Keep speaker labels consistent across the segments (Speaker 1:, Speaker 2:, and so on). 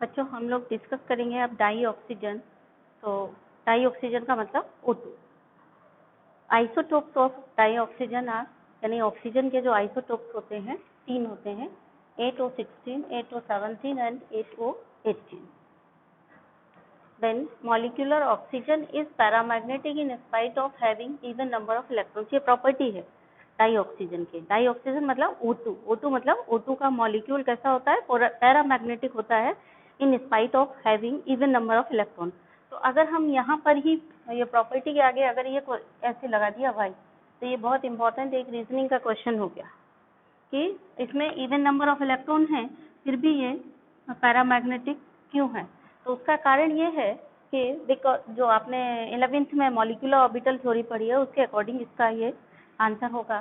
Speaker 1: बच्चों हम लोग डिस्कस करेंगे अब डाई ऑक्सीजन। तो डाई ऑक्सीजन का मतलब O2। Isotopes of dioxygen are, यानी ऑक्सीजन के जो आइसोटोप्स होते हैं 3 होते हैं, 8O16, 8O17 and 8O18। Then molecular oxygen is paramagnetic in spite of having even number of electrons। ये प्रॉपर्टी है डाई ऑक्सीजन के। डाई ऑक्सीजन मतलब O2, O2 मतलब O2 का मॉलिक्यूल कैसा होता है, पैरामैग्नेटिक होता है in spite of having even number of electron. तो अगर हम यहाँ पर ही ये प्रॉपर्टी के आगे अगर ये ऐसे लगा दिया भाई, तो ये बहुत इंपॉर्टेंट एक रीजनिंग का क्वेश्चन हो गया कि इसमें इवन नंबर ऑफ इलेक्ट्रॉन है फिर भी ये पैरामैग्नेटिक क्यों है। तो उसका कारण ये है कि बिकॉज जो आपने 11th में मॉलिक्यूलर ऑर्बिटल थ्योरी पढ़ी है उसके अकॉर्डिंग इसका ये आंसर होगा।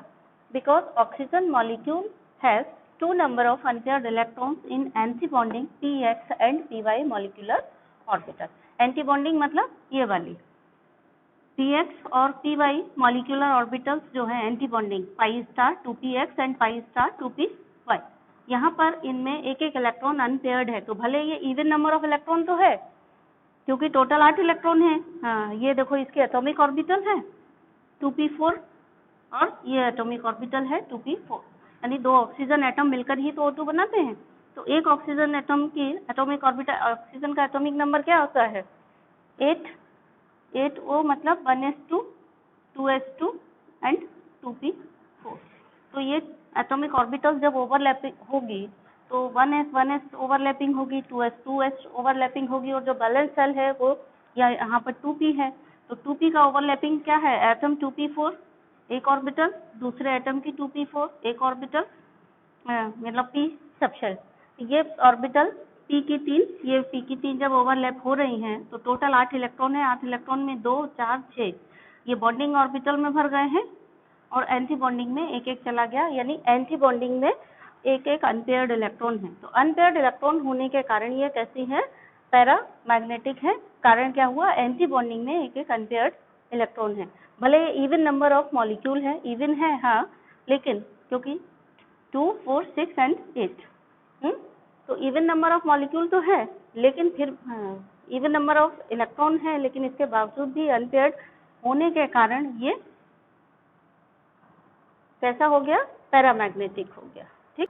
Speaker 1: Because oxygen molecule has 2 number of unpaired electrons in anti bonding px and py molecular orbital. Anti bonding मतलब ये वाली px और py मॉलिक्यूलर ऑर्बिटल्स जो है anti bonding pi star 2px and pi star 2py। यहाँ पर इनमें एक एक इलेक्ट्रॉन अनपेयर्ड है, तो भले ये इवन नंबर ऑफ इलेक्ट्रॉन तो है क्योंकि टोटल 8 इलेक्ट्रॉन है। हाँ, ये देखो इसके एटॉमिक ऑर्बिटल है 2p4 और ये एटॉमिक ऑर्बिटल है 2p4, यानी 2 ऑक्सीजन एटम मिलकर ही तो O2 बनाते हैं। तो एक ऑक्सीजन एटम की एटॉमिक ऑर्बिटल, ऑक्सीजन का एटॉमिक नंबर क्या होता है 8, 8O मतलब 1s2, 2s2 एंड 2p4। तो ये एटॉमिक ऑर्बिटल जब ओवरलैपिंग होगी तो 1s ओवरलैपिंग होगी, 2s ओवरलैपिंग होगी, और जो बैलेंस सेल है वो यहाँ पर 2p है। तो 2p का ओवरलैपिंग क्या है, एटम 2p4 एक ऑर्बिटल, दूसरे एटम की 2p4 एक ऑर्बिटल, मतलब p सबशेल। ये ऑर्बिटल p की 3, ये p की 3 जब ओवरलैप हो रही हैं तो टोटल 8 इलेक्ट्रॉन है। 8 इलेक्ट्रॉन में 2, 4, 6 ये बॉन्डिंग ऑर्बिटल में भर गए हैं और एंटी बॉन्डिंग में एक एक चला गया, यानी एंटी बॉन्डिंग में एक एक अनपेयर्ड इलेक्ट्रॉन है। तो अनपेयर्ड इलेक्ट्रॉन होने के कारण ये कैसी है, पैरामैग्नेटिक है। कारण क्या हुआ, एंटी बॉन्डिंग में एक एक अनपेयर्ड इलेक्ट्रॉन है। भले इवन नंबर ऑफ मॉलिक्यूल है, इवन है हाँ, लेकिन क्योंकि 2, 4, 6 एंड 8, तो इवन नंबर ऑफ मॉलिक्यूल तो है लेकिन फिर इवन नंबर ऑफ इलेक्ट्रॉन है, लेकिन इसके बावजूद भी अनपेयर्ड होने के कारण ये कैसा हो गया, पैरामैग्नेटिक हो गया। ठीक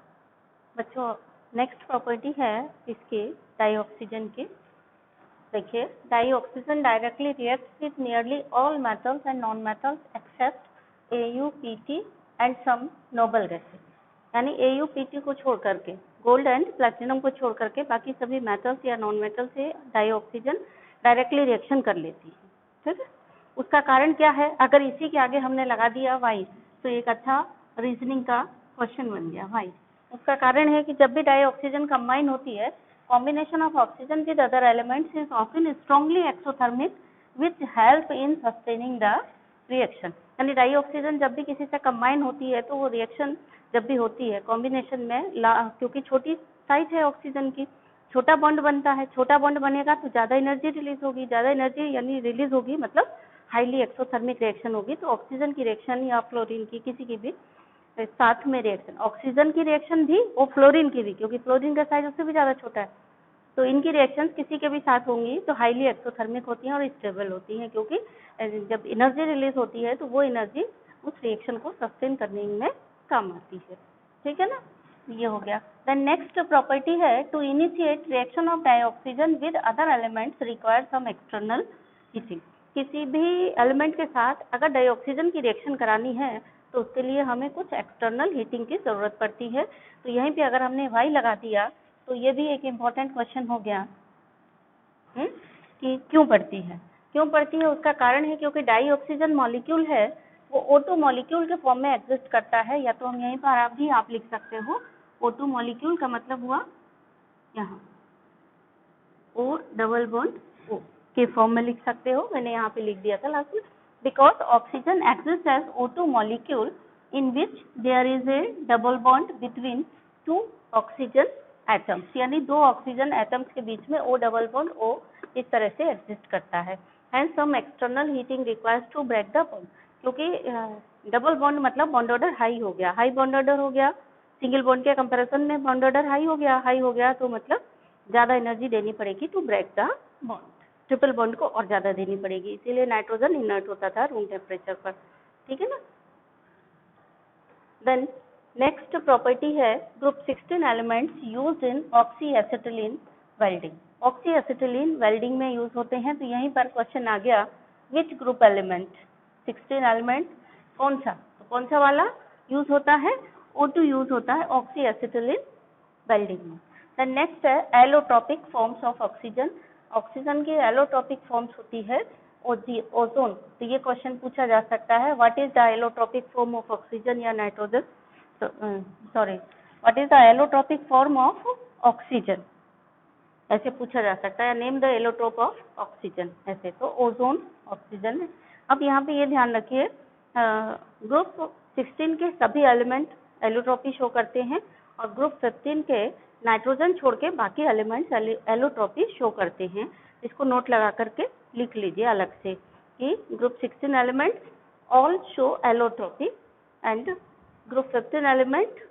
Speaker 1: बच्चों, नेक्स्ट प्रॉपर्टी है इसके डाइऑक्सीजन के। देखिए, dioxygen directly reacts with nearly all metals and non metals except AuPt and some noble gases. यानी AuPt को छोड़ करके, गोल्ड एंड प्लैटिनम को छोड़ करके बाकी सभी मेटल्स या नॉन मेटल से डाइऑक्सीजन डायरेक्टली रिएक्शन कर लेती है। ठीक है, उसका कारण क्या है, अगर इसी के आगे हमने लगा दिया वाई तो एक अच्छा रीजनिंग का क्वेश्चन बन गया वाई। उसका कारण है कि जब भी डाइऑक्सीजन कंबाइन होती है, combination of oxygen with other elements is often strongly exothermic which help in sustaining the reaction। यानी डाइऑक्सीजन जब भी किसी से कंबाइन होती है तो वो रिएक्शन जब भी होती है कॉम्बिनेशन में, क्योंकि छोटी साइज है ऑक्सीजन की, छोटा बॉन्ड बनता है, छोटा बॉन्ड बनेगा तो ज्यादा एनर्जी रिलीज होगी, ज्यादा एनर्जी यानी रिलीज होगी मतलब हाईली एक्सोथर्मिक रिएक्शन होगी। तो ऑक्सीजन की रिएक्शन या फ्लोरीन की किसी की भी साथ में रिएक्शन, ऑक्सीजन की रिएक्शन भी और फ्लोरीन की भी, क्योंकि फ्लोरीन का साइज उससे भी ज्यादा छोटा है, तो इनकी रिएक्शंस किसी के भी साथ होंगी तो हाईली एक्सोथर्मिक होती हैं और स्टेबल होती हैं, क्योंकि जब एनर्जी रिलीज होती है तो वो एनर्जी उस रिएक्शन को सस्टेन करने में काम आती है। ठीक है ना, ये हो गया। देन नेक्स्ट प्रॉपर्टी है to initiate reaction of dioxygen with other elements require some external heating. किसी भी एलिमेंट के साथ अगर डाइऑक्सीजन की रिएक्शन करानी है तो उसके लिए हमें कुछ एक्सटर्नल हीटिंग की जरूरत पड़ती है। तो यहीं पे अगर हमने वाई लगा दिया तो ये भी एक इम्पॉर्टेंट क्वेश्चन हो गया कि क्यों पड़ती है। क्यों पड़ती है, उसका कारण है क्योंकि डाइऑक्सीजन मॉलिक्यूल है वो O2 मॉलिक्यूल के फॉर्म में एग्जिस्ट करता है, या तो हम यहीं पर आप लिख सकते हो O2 मॉलिक्यूल का मतलब हुआ यहाँ O डबल बॉन्ड O के फॉर्म में लिख सकते हो, मैंने यहाँ पे लिख दिया था लास्ट में। Because oxygen exist as O2 molecule in which there is a double bond between 2 oxygen atoms, यानी 2 ऑक्सीजन एटम्स के बीच में O डबल बॉन्ड O इस तरह से एग्जिस्ट करता है। And some external heating requires to break the bond, क्योंकि double bond मतलब बॉन्ड ऑर्डर हाई हो गया, हाई बॉन्ड ऑर्डर हो गया, सिंगल बॉन्ड के कंपैरिजन में बॉन्ड ऑर्डर हाई हो गया तो मतलब ज़्यादा एनर्जी देनी पड़ेगी to break the bond, triple bond को और ज़्यादा देनी पड़ेगी, इसीलिए नाइट्रोजन इनर्ट होता था रूम टेम्परेचर पर, ठीक है ना। देन नेक्स्ट प्रॉपर्टी है group 16 elements used in oxy acetylene welding. Oxy acetylene welding में यूज होते हैं, तो यहीं पर क्वेश्चन आ गया विच ग्रुप एलिमेंट, 16 एलिमेंट कौन सा, तो कौन सा वाला यूज होता है, O2 यूज होता है ऑक्सी एसिटिलीन वेल्डिंग में। देन नेक्स्ट है allotropic forms of oxygen. Oxygen की एलोट्रोपिक फॉर्म्स होती है ओजोन, तो ये क्वेश्चन पूछा जा सकता है what is the allotropic form of oxygen या nitrogen, sorry what is the allotropic form of oxygen, ऐसे पूछा जा सकता है, name the allotrope of oxygen, ऐसे तो ओजोन ऑक्सीजन है। अब यहाँ पे ये ध्यान रखिए ग्रुप 16 के सभी एलिमेंट एलोट्रोपी शो करते हैं और ग्रुप 15 के नाइट्रोजन छोड़ के बाकी एलिमेंट्स एलोट्रोपी शो करते हैं। इसको नोट लगा करके लिख लीजिए अलग से कि group 16 elements all show allotropy and group 15 element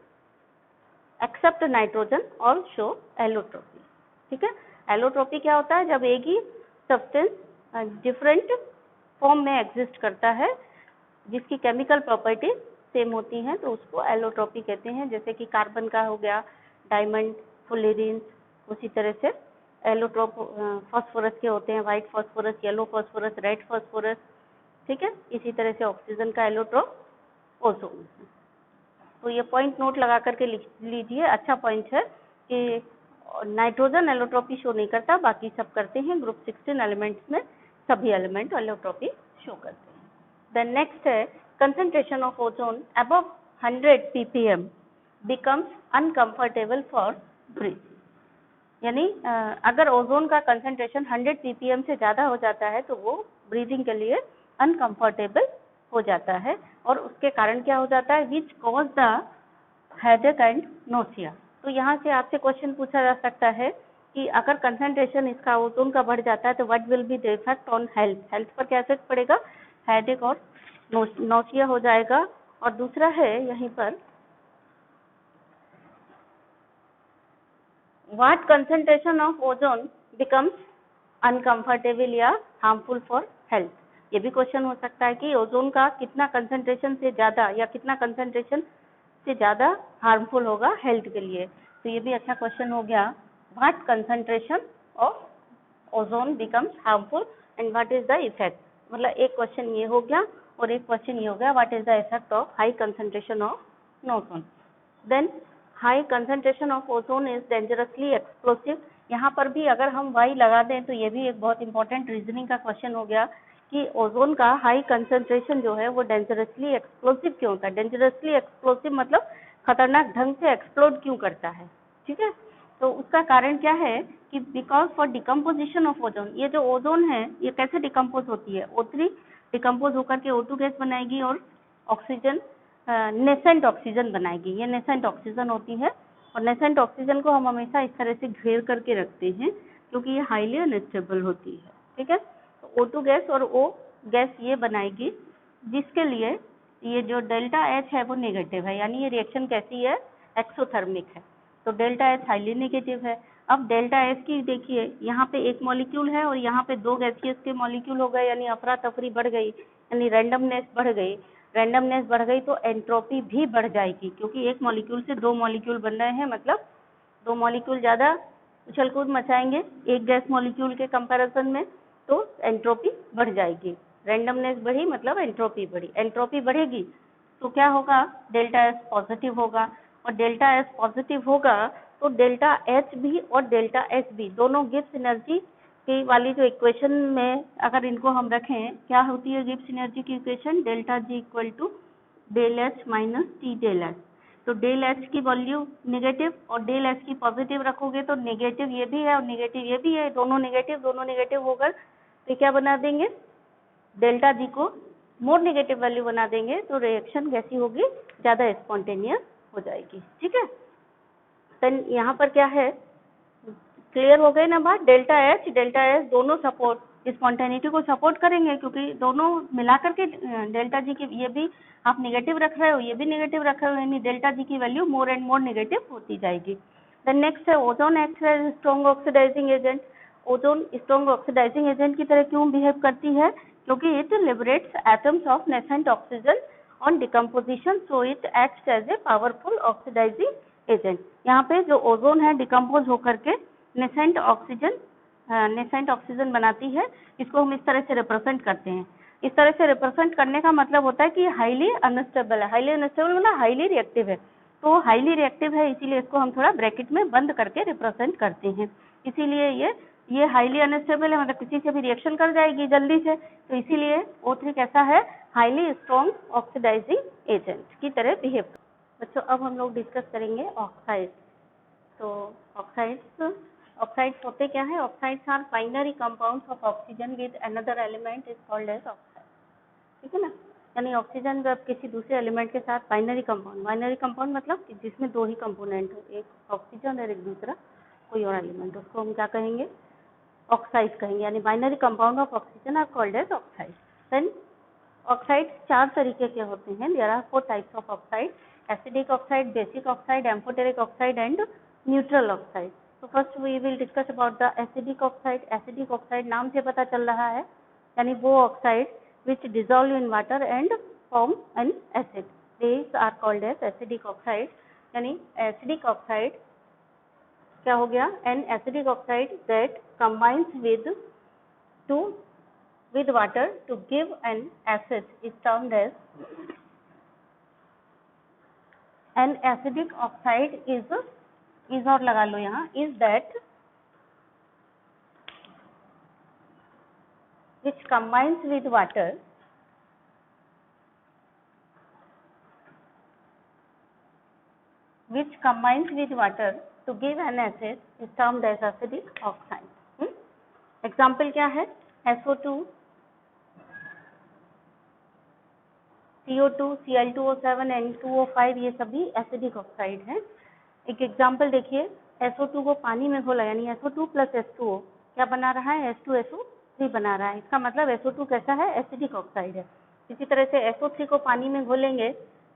Speaker 1: except nitrogen all show allotropy, ठीक है। एलोट्रोपी क्या होता है, जब एक ही सब्सटेंस डिफरेंट फॉर्म में एग्जिस्ट करता है जिसकी केमिकल प्रॉपर्टी सेम होती हैं तो उसको एलोट्रोपी कहते हैं। जैसे कि कार्बन का हो गया डायमंड, फुलेरिन्स, उसी तरह से एलोट्रोप फास्फोरस के होते हैं, white phosphorus, yellow phosphorus, red phosphorus, ठीक है। इसी तरह से ऑक्सीजन का एलोट्रोप ओजोन। तो ये पॉइंट नोट लगा करके लिख लीजिए, अच्छा पॉइंट है कि नाइट्रोजन एलोट्रोपी शो नहीं करता, बाकी सब करते हैं। ग्रुप 16 एलिमेंट्स में सभी एलिमेंट एलोट्रोपी शो करते हैं। देन नेक्स्ट है concentration of ozone above 100 ppm becomes uncomfortable for breathing, यानी अगर ओजोन का कंसंट्रेशन 100 ppm से ज़्यादा हो जाता है तो वो ब्रीदिंग के लिए अनकंफर्टेबल हो जाता है और उसके कारण क्या हो जाता है, which cause the headache and nausea. तो यहाँ से आपसे क्वेश्चन पूछा जा सकता है कि अगर कंसंट्रेशन इसका ओजोन का बढ़ जाता है तो what will be the effect on health, health पर क्या इफेक्ट पड़ेगा, हेडेक और नोसिया हो जाएगा। और दूसरा है यहीं पर what concentration of ozone becomes uncomfortable या हार्मफुल फॉर हेल्थ, ये भी क्वेश्चन हो सकता है कि ओजोन का कितना कंसंट्रेशन से ज़्यादा या कितना कंसंट्रेशन से ज़्यादा हार्मफुल होगा हेल्थ के लिए। तो ये भी अच्छा क्वेश्चन हो गया, what concentration of ozone becomes harmful and what is the effect, मतलब एक क्वेश्चन ये हो गया और एक क्वेश्चन ये हो गया what is the effect of high concentration of ozone. Then high concentration of ozone is dangerously explosive. यहाँ पर भी अगर हम वाई लगा दें तो ये भी एक बहुत इंपॉर्टेंट रीजनिंग का क्वेश्चन हो गया कि ओजोन का हाई कंसंट्रेशन जो है वो डेंजरसली एक्सप्लोसिव क्यों होता है। डेंजरसली एक्सप्लोसिव मतलब खतरनाक ढंग से एक्सप्लोड क्यों करता है, ठीक है। तो उसका कारण क्या है कि because for decomposition of ozone, ये जो ओजोन है ये कैसे डिकम्पोज होती है, O3 डिकम्पोज होकर के O2 गैस बनाएगी और ऑक्सीजन नेसेंट ऑक्सीजन बनाएगी, ये नेसेंट ऑक्सीजन होती है। और नेसेंट ऑक्सीजन को हम हमेशा इस तरह से घेर करके रखते हैं क्योंकि ये हाईली अनस्टेबल होती है, ठीक है। तो O2 गैस और O गैस ये बनाएगी जिसके लिए ये जो डेल्टा H है वो नेगेटिव है, यानी ये रिएक्शन कैसी है, एक्सोथर्मिक है। तो डेल्टा H हाईली नेगेटिव है। अब डेल्टा H की देखिए यहाँ पे एक मॉलिक्यूल है और यहाँ पे दो गैसियस के मॉलिक्यूल हो गए, यानी अफरा तफरी बढ़ गई, यानी रैंडमनेस बढ़ गई। रैंडमनेस बढ़ गई तो एंट्रोपी भी बढ़ जाएगी क्योंकि एक मॉलिक्यूल से दो मॉलिक्यूल बन रहे हैं, मतलब दो मॉलिक्यूल ज़्यादा उछल कूद मचाएंगे एक गैस मॉलिक्यूल के कंपैरिजन में, तो एंट्रोपी बढ़ जाएगी। रैंडमनेस बढ़ी मतलब एंट्रोपी बढ़ी, एंट्रोपी बढ़ेगी तो क्या होगा, डेल्टा एस पॉजिटिव होगा और डेल्टा एस पॉजिटिव होगा तो डेल्टा एच भी और डेल्टा एस भी दोनों गिब्स एनर्जी की वाली जो इक्वेशन में अगर इनको हम रखें, क्या होती है गिब्स एनर्जी की equation, delta G equal to del H minus T del H. तो डेल एच की वैल्यू नेगेटिव और डेल एच की पॉजिटिव रखोगे तो नेगेटिव ये भी है और नेगेटिव ये भी है, दोनों नेगेटिव होकर तो क्या बना देंगे, डेल्टा जी को मोर नेगेटिव वैल्यू बना देंगे तो रिएक्शन कैसी होगी, ज़्यादा स्पॉन्टेनियस हो जाएगी, ठीक है। देन यहाँ पर क्या है, क्लियर हो गई ना बात, डेल्टा एच दोनों सपोर्ट स्पॉन्टेनिटी को सपोर्ट करेंगे क्योंकि दोनों मिलाकर के डेल्टा जी की ये भी आप नेगेटिव रख रहे हो ये भी नेगेटिव रख रहे हो, यानी डेल्टा जी की value more and more negative होती जाएगी। देन नेक्स्ट है ozone acts as strong oxidising agent. Ozone strong oxidising agent की तरह क्यों बिहेव करती है? क्योंकि it liberates atoms of nascent oxygen on decomposition, so it acts as a powerful oxidising agent. यहाँ पे जो ओजोन है डिकम्पोज होकर के नेसेंट ऑक्सीजन बनाती है। इसको हम इस तरह से रिप्रेजेंट करते हैं। इस तरह से रिप्रेजेंट करने का मतलब होता है कि हाईली अनस्टेबल है। हाईली अनस्टेबल मतलब हाईली रिएक्टिव है। तो हाईली रिएक्टिव है, इसीलिए इसको हम थोड़ा ब्रैकेट में बंद करके रिप्रेजेंट करते हैं। इसीलिए ये हाईली अनस्टेबल है, मतलब किसी से भी रिएक्शन कर जाएगी जल्दी से, तो इसीलिए O3 कैसा है? हाईली स्ट्रॉन्ग ऑक्सीडाइजिंग एजेंट की तरह बिहेव। बच्चों अब हम लोग डिस्कस करेंगे ऑक्साइड्स। तो ऑक्साइड्स होते क्या है? Oxides are binary compounds of oxygen with another element is called as oxide. ठीक है ना? यानी ऑक्सीजन जब किसी दूसरे एलिमेंट के साथ बाइनरी कंपाउंड मतलब कि जिसमें दो ही कंपोनेंट हो, एक ऑक्सीजन और एक दूसरा कोई और एलिमेंट, उसको हम क्या कहेंगे? ऑक्साइड कहेंगे। यानी binary compound of oxygen are called as oxide. Then oxides 4 तरीके के होते हैं। There are 4 types of oxide: acidic oxide, basic oxide, amphoteric oxide and neutral oxide. तो first we will discuss about the acidic oxide. Acidic oxide नाम से पता चल रहा है, यानी वो oxide which dissolve in water and form an acid. These are called as acidic oxide. यानी एसिडिक ऑक्साइड क्या हो गया? An acidic oxide that combines with water to give an acid is termed as an acidic oxide is और लगा लो यहाँ, is that which combines with water to give an acid is termed as acidic oxide. Example क्या है? SO2, CO2, Cl2O7, N2O5 ये सभी acidic oxide हैं। एक example देखिए, SO2 को पानी में घोला, यानी SO2 प्लस H2O क्या बना रहा है? H2SO3 बना रहा है। इसका मतलब SO2 कैसा है? एसिडिक ऑक्साइड है। इसी तरह से SO3 को पानी में घोलेंगे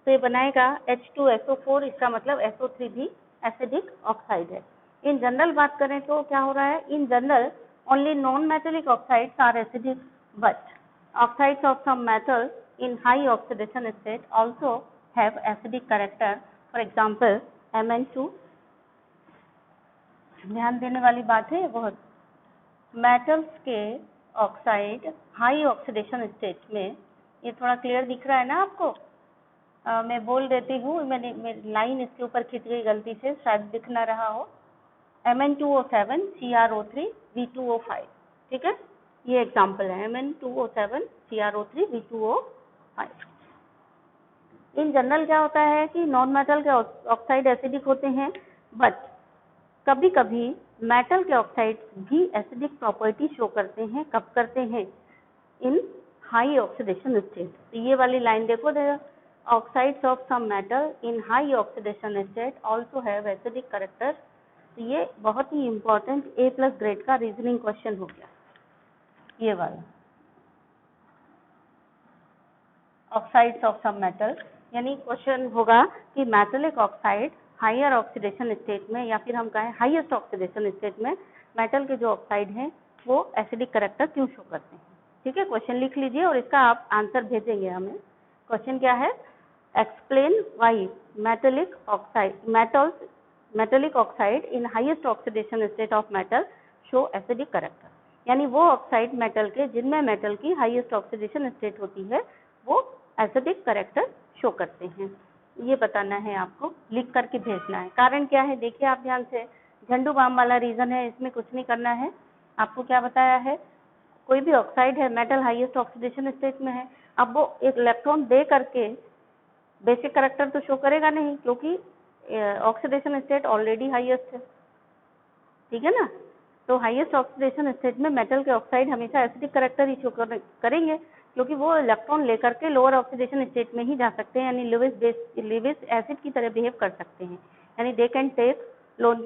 Speaker 1: तो ये बनाएगा H2SO4, इसका मतलब SO3 भी एसिडिक ऑक्साइड है। इन जनरल बात करें तो क्या हो रहा है? In general only non-metallic oxides are acidic, but oxides of some metals in high oxidation state also have acidic character. For example, Mn2। ध्यान देने वाली बात है बहुत। मेटल्स के ऑक्साइड हाई ऑक्सीडेशन स्टेट में, ये थोड़ा क्लियर दिख रहा है ना आपको? मैं बोल देती हूँ, मेरी लाइन इसके ऊपर खिंच गई गलती से, शायद दिख ना रहा हो। Mn2O7, CrO3, V2O5। ठीक है, ये एग्जाम्पल है। Mn2O7, CrO3, V2O5। In general क्या होता है कि नॉन मेटल के ऑक्साइड एसिडिक होते हैं, बट कभी कभी मेटल के ऑक्साइड भी एसिडिक प्रॉपर्टी शो करते हैं। कब करते हैं? In high oxidation state. तो ये वाली लाइन देखो, oxides of some metal in high oxidation state also have acidic character. तो ये बहुत ही इंपॉर्टेंट A+ ग्रेड का रीजनिंग क्वेश्चन हो गया, ये वाला। ऑक्साइड्स ऑफ सम मेटल, यानी क्वेश्चन होगा कि metallic oxide higher oxidation state में, या फिर हम कहें हाईएस्ट ऑक्सीडेशन स्टेट में, मेटल के जो ऑक्साइड हैं वो एसिडिक कैरेक्टर क्यों शो करते हैं। ठीक है, क्वेश्चन लिख लीजिए और इसका आप आंसर भेजेंगे हमें। क्वेश्चन क्या है? Explain why metallic oxide in highest oxidation state of metal show acidic character. यानी वो ऑक्साइड मेटल के जिनमें मेटल की हाईएस्ट ऑक्सीडेशन स्टेट होती है वो एसिडिक कैरेक्टर शो करते हैं। ये बताना है आपको, लिख करके भेजना है। कारण क्या है देखिए आप ध्यान से, झंडू बाम वाला रीजन है, इसमें कुछ नहीं करना है। आपको क्या बताया है? कोई भी ऑक्साइड है, मेटल हाईएस्ट ऑक्सीडेशन स्टेट में है, अब वो एक इलेक्ट्रॉन दे करके बेसिक कैरेक्टर तो शो करेगा नहीं, क्योंकि ऑक्सीडेशन स्टेट ऑलरेडी हाईएस्ट है। ठीक है ना? तो हाईएस्ट ऑक्सीडेशन स्टेट में मेटल के ऑक्साइड हमेशा एसिडिक कैरेक्टर ही शो करेंगे, क्योंकि वो इलेक्ट्रॉन लेकर के लोअर ऑक्सीडेशन स्टेट में ही जा सकते हैं, यानी लिविस एसिड की तरह बिहेव कर सकते हैं। यानी they can take lone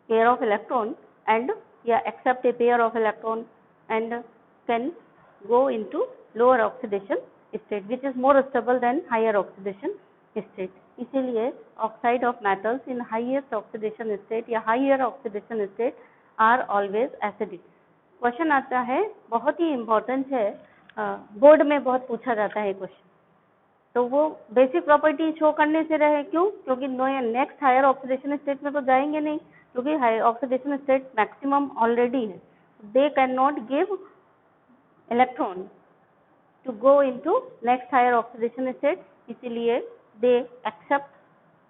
Speaker 1: pair of electron and या accept a pair of electron and can go into lower oxidation state which is more stable than higher oxidation state, इसीलिए oxide of metals in highest oxidation state या higher oxidation state are always acidic. Question आता है, बहुत ही important है, board में बहुत पूछा जाता है क्वेश्चन, तो वो बेसिक प्रॉपर्टी शो करने से रहे, क्यों? क्योंकि नेक्स्ट हायर ऑक्सीडेशन स्टेट में तो जाएंगे नहीं, क्योंकि higher oxidation state maximum already है, they can not give electron to go into next higher oxidation state, इसीलिए they accept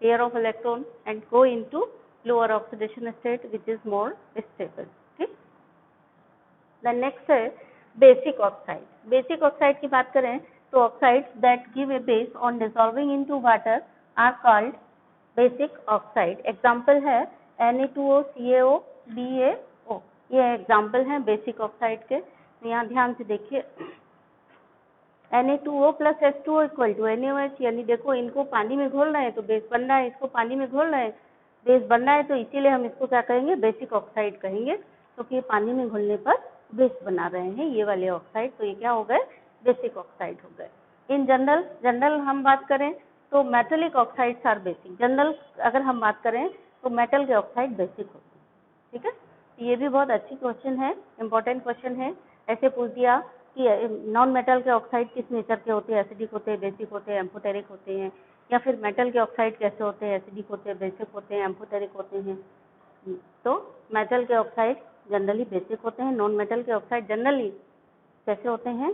Speaker 1: pair of electron and go into lower oxidation state which is more stable. ठीक, the next है basic oxide. Basic oxide की बात करें तो oxides that give a base on dissolving into water are called basic oxide. Example है Na2O, CaO, BaO, ये example हैं basic oxide के। यहाँ ध्यान से देखिए, Na2O plus H2O equal to NaOH, यानी देखो इनको पानी में घोल रहे हैं तो बेस बन रहा है, इसको पानी में घोल रहे हैं बेस बन रहा है, तो इसीलिए हम इसको क्या कहेंगे? बेसिक ऑक्साइड कहेंगे, क्योंकि पानी में घुलने पर बेस बना रहे हैं ये वाले ऑक्साइड, तो ये क्या हो गए? बेसिक ऑक्साइड हो गए। इन जनरल हम बात करें तो metallic oxides are basic. General अगर हम बात करें तो मेटल के ऑक्साइड बेसिक होते हैं। ठीक है, ये भी बहुत अच्छी क्वेश्चन है, इंपॉर्टेंट क्वेश्चन है। ऐसे पूछ दिया कि नॉन मेटल के ऑक्साइड किस नेचर के होते हैं? एसिडिक होते हैं, बेसिक होते हैं, एम्फोटेरिक होते हैं, या फिर मेटल के ऑक्साइड कैसे होते हैं? एसिडिक होते हैं, बेसिक होते हैं, एम्फोटेरिक होते हैं। तो मेटल के ऑक्साइड जनरली बेसिक होते हैं, नॉन मेटल के ऑक्साइड जनरली कैसे होते हैं?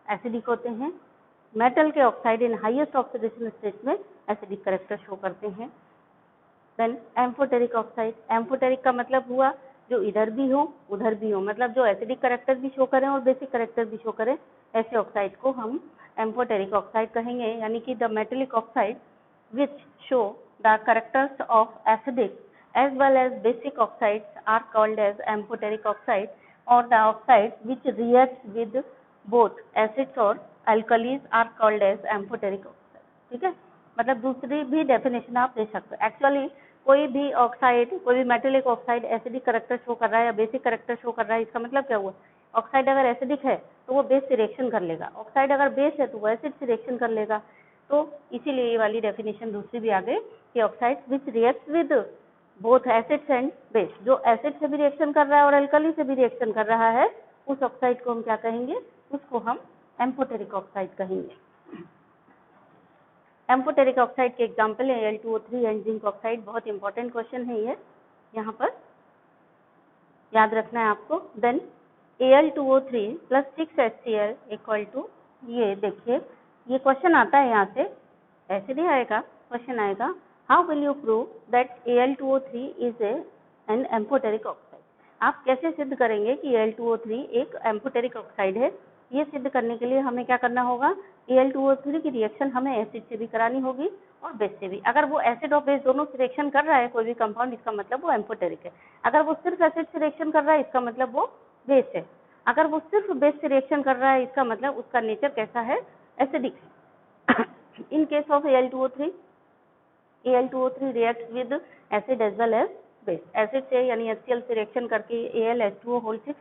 Speaker 1: एसिडिक होते हैं। मेटल के ऑक्साइड इन हाईएस्ट ऑक्सीडेशन स्टेट में एसिडिक कैरेक्टर शो करते हैं। देन एम्फोटेरिक ऑक्साइड, एम्फोटेरिक का मतलब हुआ जो इधर भी हो उधर भी हो, मतलब जो एसिडिक कैरेक्टर भी शो करें और बेसिक कैरेक्टर भी शो करें, ऐसे ऑक्साइड को हम एम्फोटेरिक ऑक्साइड कहेंगे। यानी कि the metallic oxide which show the characters of acidic as well as basic oxides are called as amphoteric oxide, or the oxides which react with both acids or alkalis are called as amphoteric oxide। ठीक है, मतलब दूसरी भी definition आप दे सकते हो। Actually कोई भी ऑक्साइड, कोई भी metallic oxide acidic character show कर रहा है या बेसिक कैरेक्टर शो कर रहा है, इसका मतलब क्या हुआ? ऑक्साइड अगर एसिडिक है तो वो बेस से रिएक्शन कर लेगा, ऑक्साइड अगर बेस है तो वो एसिड से रिएक्शन कर लेगा। तो इसीलिए ये वाली डेफिनेशन दूसरी भी आ गई कि oxide which react with both acids and base, जो एसिड से भी रिएक्शन कर रहा है और अल्कली से भी रिएक्शन कर रहा है, उस ऑक्साइड को हम क्या कहेंगे? उसको हम एम्फोटेरिक ऑक्साइड कहेंगे। एम्फोटेरिक ऑक्साइड के एग्जांपल है Al2O3 एंड जिंक ऑक्साइड। बहुत इंपॉर्टेंट क्वेश्चन है ये, यहाँ पर याद रखना है आपको। Then Al2O3 plus 6HCl equal to, ये देखिए ये क्वेश्चन आता है यहाँ से, ऐसे नहीं आएगा, क्वेश्चन आएगा how will you prove that Al2O3 is an amphoteric oxide. आप कैसे सिद्ध करेंगे कि Al2O3 एक एम्फोटेरिक ऑक्साइड है? ये सिद्ध करने के लिए हमें क्या करना होगा? Al2O3 की रिएक्शन हमें एसिड से भी करानी होगी और बेस से भी। अगर वो एसिड और बेस दोनों से रिएक्शन कर रहा है कोई भी कंपाउंड, इसका मतलब वो एम्फोटेरिक है। अगर वो सिर्फ एसिड से रिएक्शन कर रहा है, इसका मतलब वो बेस है। अगर वो सिर्फ बेस से रिएक्शन कर रहा है, इसका मतलब उसका नेचर कैसा है? एसिडिक है। In case of Al2O3 reacts with acid as well as base। Acid से यानी HCl से रिएक्शन करके Al(H2O)6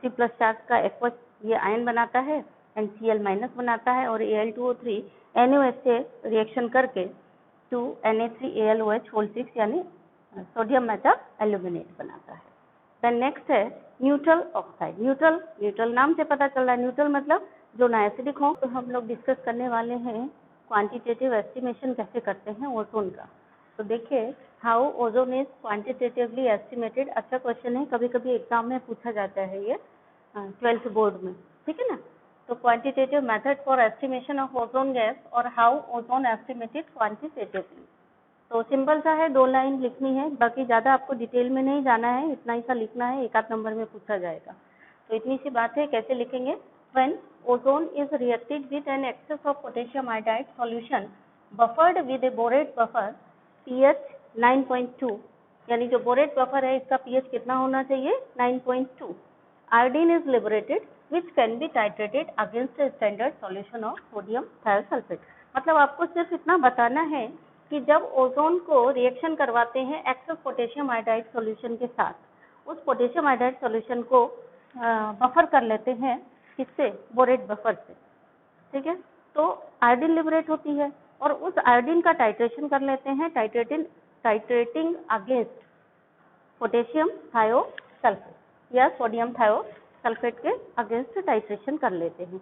Speaker 1: 3+ चार्ज का एक्वस ये आयन बनाता है एंड Cl- बनाता है, और Al2O3 NaOH से रिएक्शन करके 2Na3AlOH(6) यानी सोडियम मेटा एल्यूमिनेट बनाता है। देन नेक्स्ट है न्यूट्रल ऑक्साइड। न्यूट्रल नाम से पता चल रहा है, न्यूट्रल मतलब जो ना एसिडिक हो। तो हम लोग डिस्कस करने वाले हैं क्वांटिटेटिव एस्टिमेशन कैसे करते हैं ओजोन का। तो देखिए how ozone is quantitatively estimated. अच्छा क्वेश्चन है, कभी कभी एग्जाम में पूछा जाता है ये 12th बोर्ड में, ठीक है ना। तो quantitative method for estimation of ozone gas और हाउ ओजोन एस्टिमेटेड क्वांटिटेटिवली। तो सिंपल सा है, 2 लाइन लिखनी है, बाकी ज़्यादा आपको डिटेल में नहीं जाना है, इतना ही सा लिखना है, 1 आध नंबर में पूछा जाएगा। तो इतनी सी बात है, कैसे लिखेंगे? When ozone is reacted with an excess of potassium iodide solution buffered with a borate buffer pH 9.2, यानी जो बोरेट बफर है इसका pH कितना होना चाहिए? 9.2। Iodine is liberated which can be titrated against a standard solution of sodium thiosulfate। मतलब आपको सिर्फ इतना बताना है कि जब ओजोन को रिएक्शन करवाते हैं एक्सेस पोटेशियम आयोडाइड सॉल्यूशन के साथ, उस पोटेशियम आयोडाइड सॉल्यूशन को बफर कर लेते हैं, किससे? बोरेट बफर से, ठीक है। तो आयोडीन लिबरेट होती है और उस आयोडीन का टाइट्रेशन कर लेते हैं, टाइट्रेटिंग अगेंस्ट पोटेशियम थायोसल्फेट या सोडियम थायोसल्फेट के अगेंस्ट टाइट्रेशन कर लेते हैं।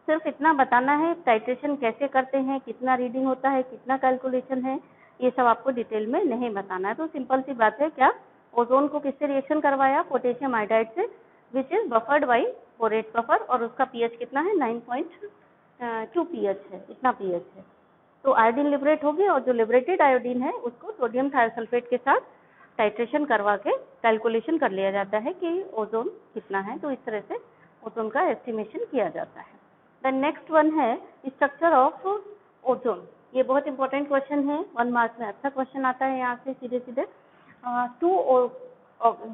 Speaker 1: सिर्फ इतना बताना है टाइट्रेशन कैसे करते हैं, कितना रीडिंग होता है, कितना कैलकुलेशन है, ये सब आपको डिटेल में नहीं बताना है। तो सिंपल सी बात है, क्या ओजोन को किससे रिएक्शन करवाया, पोटेशियम आयोडाइड से, which is buffered by borate buffer, और उसका पीएच कितना है 9.2 पीएच है, इतना पीएच है। तो आयोडीन लिबरेट होगी और जो लिबरेटेड आयोडीन है उसको सोडियम थायोसल्फेट के साथ टाइट्रेशन करवा के कैलकुलेशन कर लिया जाता है कि ओजोन कितना है। तो इस तरह से ओजोन का एस्टिमेशन किया जाता है। द नेक्स्ट वन है स्ट्रक्चर ऑफ ओजोन। ये बहुत इंपॉर्टेंट क्वेश्चन है, 1 मार्क्स में अच्छा क्वेश्चन आता है यहाँ से सीधे सीधे।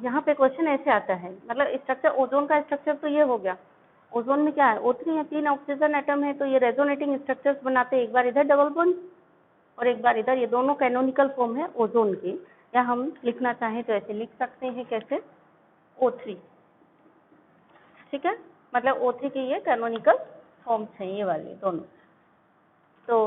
Speaker 1: यहाँ पे क्वेश्चन ऐसे आता है, मतलब स्ट्रक्चर ओजोन का स्ट्रक्चर तो ये हो गया। ओजोन में क्या है, O3 है, 3 ऑक्सीजन एटम है, तो ये रेजोनेटिंग स्ट्रक्चर्स बनाते हैं, एक बार इधर डबल बॉन्ड और एक बार इधर, ये दोनों कैनोनिकल फॉर्म है ओजोन की। या हम लिखना चाहें तो ऐसे लिख सकते हैं, कैसे, O3, ठीक है, मतलब O3 के ये कैनोनिकल फॉर्म्स हैं ये वाले दोनों। तो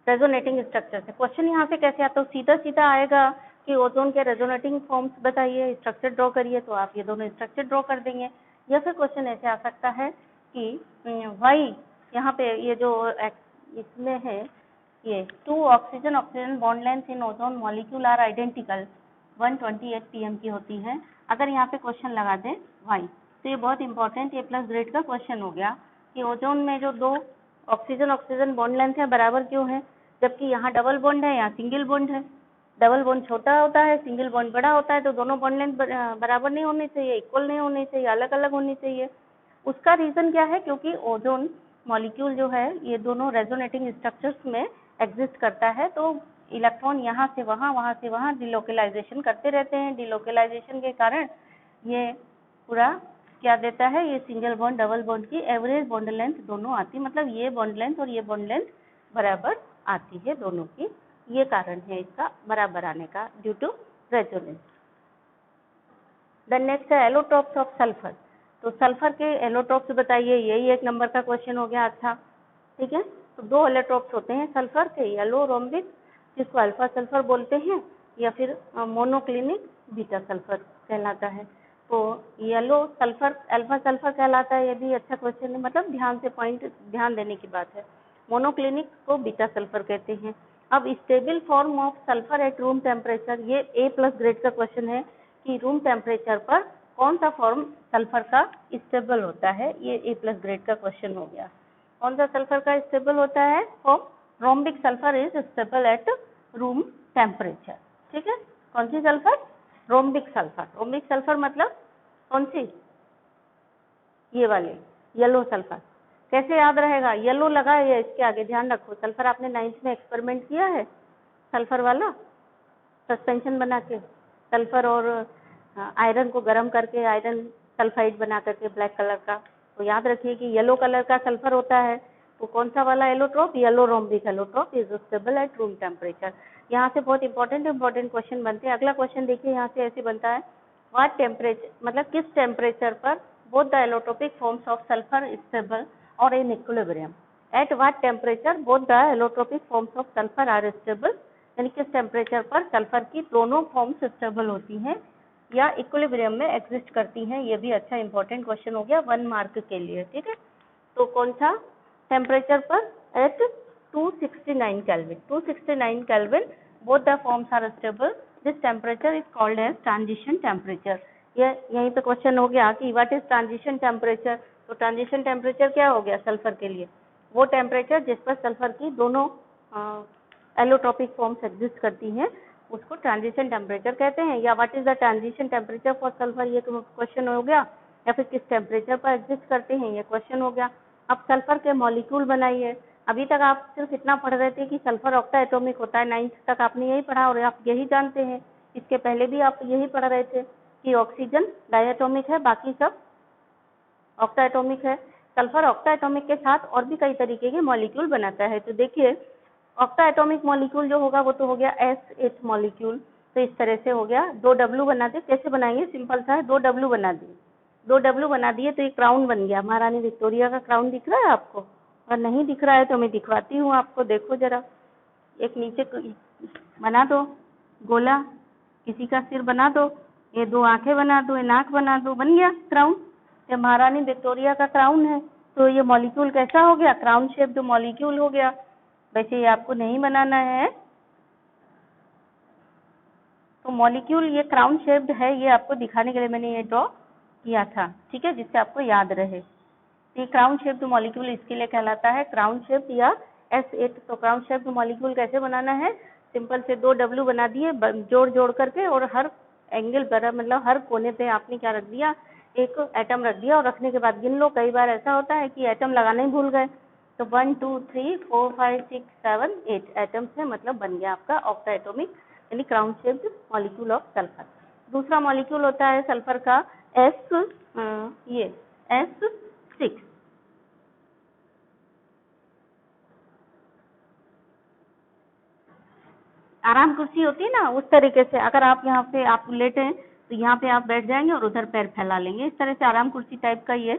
Speaker 1: रेजोनेटिंग स्ट्रक्चर से क्वेश्चन यहाँ से कैसे आता है, सीधा सीधा आएगा कि ओजोन के रेजोनेटिंग फॉर्म्स बताइए, स्ट्रक्चर ड्रॉ करिए, तो आप ये दोनों स्ट्रक्चर ड्रॉ कर देंगे। या फिर क्वेश्चन ऐसे आ सकता है कि वाई, यहाँ पे ये जो इसमें है, ये 2 oxygen bond length in ozone molecule are identical 128 pm की होती है। अगर यहाँ पे क्वेश्चन लगा दें वाई, तो ये बहुत इंपॉर्टेंट A+ ग्रेड का क्वेश्चन हो गया कि ओजोन में जो 2 ऑक्सीजन बॉन्ड लेंथ है बराबर क्यों है, जबकि यहाँ डबल बॉन्ड है, यहाँ सिंगल बॉन्ड है। डबल बॉन्ड छोटा होता है, सिंगल बॉन्ड बड़ा होता है, तो दोनों बॉन्ड लेंथ बराबर नहीं होनी चाहिए, इक्वल नहीं होनी चाहिए, अलग अलग होनी चाहिए। उसका रीजन क्या है, क्योंकि ओजोन मॉलिक्यूल जो है ये दोनों रेजोनेटिंग स्ट्रक्चर्स में एग्जिस्ट करता है, तो इलेक्ट्रॉन यहाँ से वहाँ, वहाँ से वहाँ डिलोकलाइजेशन करते रहते हैं। डिलोकलाइजेशन के कारण ये पूरा क्या देता है, ये सिंगल बॉन्ड डबल बॉन्ड की एवरेज बॉन्ड लेंथ दोनों आती, मतलब ये बॉन्ड लेंथ और ये बॉन्ड लेंथ बराबर आती है दोनों की। ये कारण है इसका बराबर आने का, due to resonance. The next है एलोट्रोप्स ऑफ सल्फर। तो सल्फर के एलोट्रोप्स बताइए, यही 1 नंबर का क्वेश्चन हो गया। अच्छा, ठीक है, तो 2 एलोट्रोप्स होते हैं सल्फर के, येलो रोम्बिक जिसको अल्फा सल्फर बोलते हैं, या फिर मोनोक्लिनिक बीटा सल्फर कहलाता है। तो येलो सल्फर अल्फा सल्फर कहलाता है, ये भी अच्छा क्वेश्चन है, मतलब ध्यान से पॉइंट ध्यान देने की बात है। मोनोक्लिनिक को बीटा सल्फर कहते हैं। अब stable form of sulphur eight room temperature, ये A+ ग्रेड का क्वेश्चन है कि रूम टेम्परेचर पर कौन सा फॉर्म सल्फर का स्टेबल होता है, ये A+ ग्रेड का क्वेश्चन हो गया। कौन सा सल्फर का स्टेबल होता है, form rhombic sulphur is stable at room temperature. ठीक है, कौन सी sulphur, rhombic sulphur. Rhombic sulphur मतलब कौन सी, ये वाले येलो सल्फर। कैसे याद रहेगा, येलो लगा है इसके आगे, ध्यान रखो। सल्फर आपने 9th में एक्सपेरिमेंट किया है, सल्फर वाला सस्पेंशन बना के, सल्फर और आयरन को गर्म करके आयरन सल्फाइड बना करके ब्लैक कलर का। तो याद रखिए कि येलो कलर का सल्फर होता है, तो कौन सा वाला allotrope, yellow rhombic allotrope is stable at room temperature. यहाँ से बहुत इंपॉर्टेंट क्वेश्चन बनते हैं। अगला क्वेश्चन देखिए, यहाँ से ऐसे बनता है, व्हाट टेम्परेचर, मतलब किस टेम्परेचर पर both the allotropic forms of sulphur stable और in equilibrium. At what temperature both the allotropic forms of sulphur are stable, यानी किस टेम्परेचर पर सल्फर की दोनों फॉर्म्स स्टेबल होती हैं या इक्विलिब्रियम में एग्जिस्ट करती हैं। ये भी अच्छा इंपॉर्टेंट क्वेश्चन हो गया 1 मार्क के लिए। ठीक है, तो कौन सा टेम्परेचर पर, at 269 kelvin. 269 kelvin both the forms are stable, this temperature is called as transition temperature. ये यहीं पे क्वेश्चन हो गया कि व्हाट इज ट्रांजिशन टेम्परेचर। तो ट्रांजिशन टेम्परेचर क्या हो गया सल्फर के लिए, वो टेम्परेचर जिस पर सल्फर की दोनों एलोट्रोपिक फॉर्म्स एग्जिस्ट करती हैं उसको ट्रांजिशन टेम्परेचर कहते हैं। या what is the transition temperature for sulphur, ये क्वेश्चन हो गया। या फिर किस टेम्परेचर पर एग्जिस्ट करते हैं, ये क्वेश्चन हो गया। अब सल्फर के मॉलिक्यूल बनाइए। अभी तक आप सिर्फ इतना पढ़ रहे थे कि सल्फर ऑक्टा एटॉमिक होता है, 9th तक आपने यही पढ़ा और आप यही जानते हैं। इसके पहले भी आप यही पढ़ रहे थे कि ऑक्सीजन डायटोमिक है, बाकी सब ऑक्टा एटॉमिक है। सल्फर ऑक्टा एटॉमिक के साथ और भी कई तरीके के मॉलिक्यूल बनाता है। तो देखिए, ऑक्टा एटॉमिक मॉलिक्यूल जो होगा वो तो हो गया S H मॉलिक्यूल। तो इस तरह से हो गया, 2 W बना दे। कैसे बनाएंगे, सिंपल सा है, 2 W बना दिए। 2 W बना दिए तो ये क्राउन बन गया। महारानी विक्टोरिया का क्राउन दिख रहा है आपको, और नहीं दिख रहा है तो मैं दिखवाती हूँ आपको, देखो जरा। एक नीचे बना दो गोला, किसी का सिर बना दो, ये 2 आंखें बना दो, ये नाक बना दो, बन गया क्राउन। ये महारानी विक्टोरिया का क्राउन है। तो ये मॉलिक्यूल कैसा हो गया? क्राउन शेप्ड मॉलिक्यूल हो गया। वैसे ये आपको नहीं बनाना है, तो मॉलिक्यूल ये क्राउन शेप्ड है, ये आपको दिखाने के लिए मैंने ये ड्रॉ किया था, ठीक है, जिससे आपको याद रहे। ये क्राउन शेप्ड मॉलिक्यूल इसके लिए कहलाता है क्राउन शेप्ड या S8। तो क्राउन शेप्ड मॉलिक्यूल कैसे बनाना है? सिंपल से 2 W बना दिए जोड़ जोड़ करके, और हर एंगल पर, मतलब हर कोने पे आपने क्या रख दिया? एक एटम रख दिया, और रखने के बाद गिन लो। कई बार ऐसा होता है कि एटम लगाना ही भूल गए, तो 1 2 3 4 5 6 7 8 एटम्स है, मतलब बन गया आपका ऑक्टा एटॉमिक यानी crown shaped molecule of sulphur. दूसरा मॉलिक्यूल होता है सल्फर का S6। आराम कुर्सी होती है ना, उस तरीके से अगर आप यहाँ पे आप लेटे हैं तो यहाँ पे आप बैठ जाएंगे और उधर पैर फैला लेंगे, इस तरह से आराम कुर्सी टाइप का ये